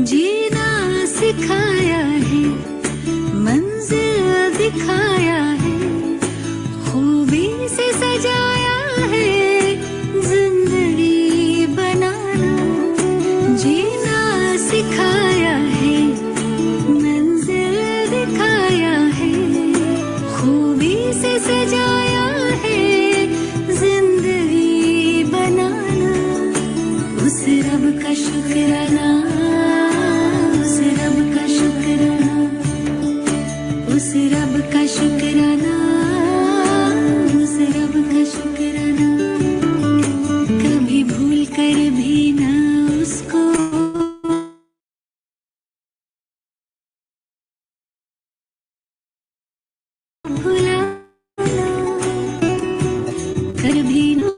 जीना सिखाया है, मंजिल दिखाया है, खूबी से सजाया है, जिंदगी बनाना। जीना सिखाया है, मंजिल दिखाया है, खूबी से सजाया है, जिंदगी बनाना। उस रब का शुक्राना, उस रब का शुक्राना, उस रब का शुक्राना, उस रब का शुक्राना। कभी भूल कर भी ना उसको भुलाना, कर भी ना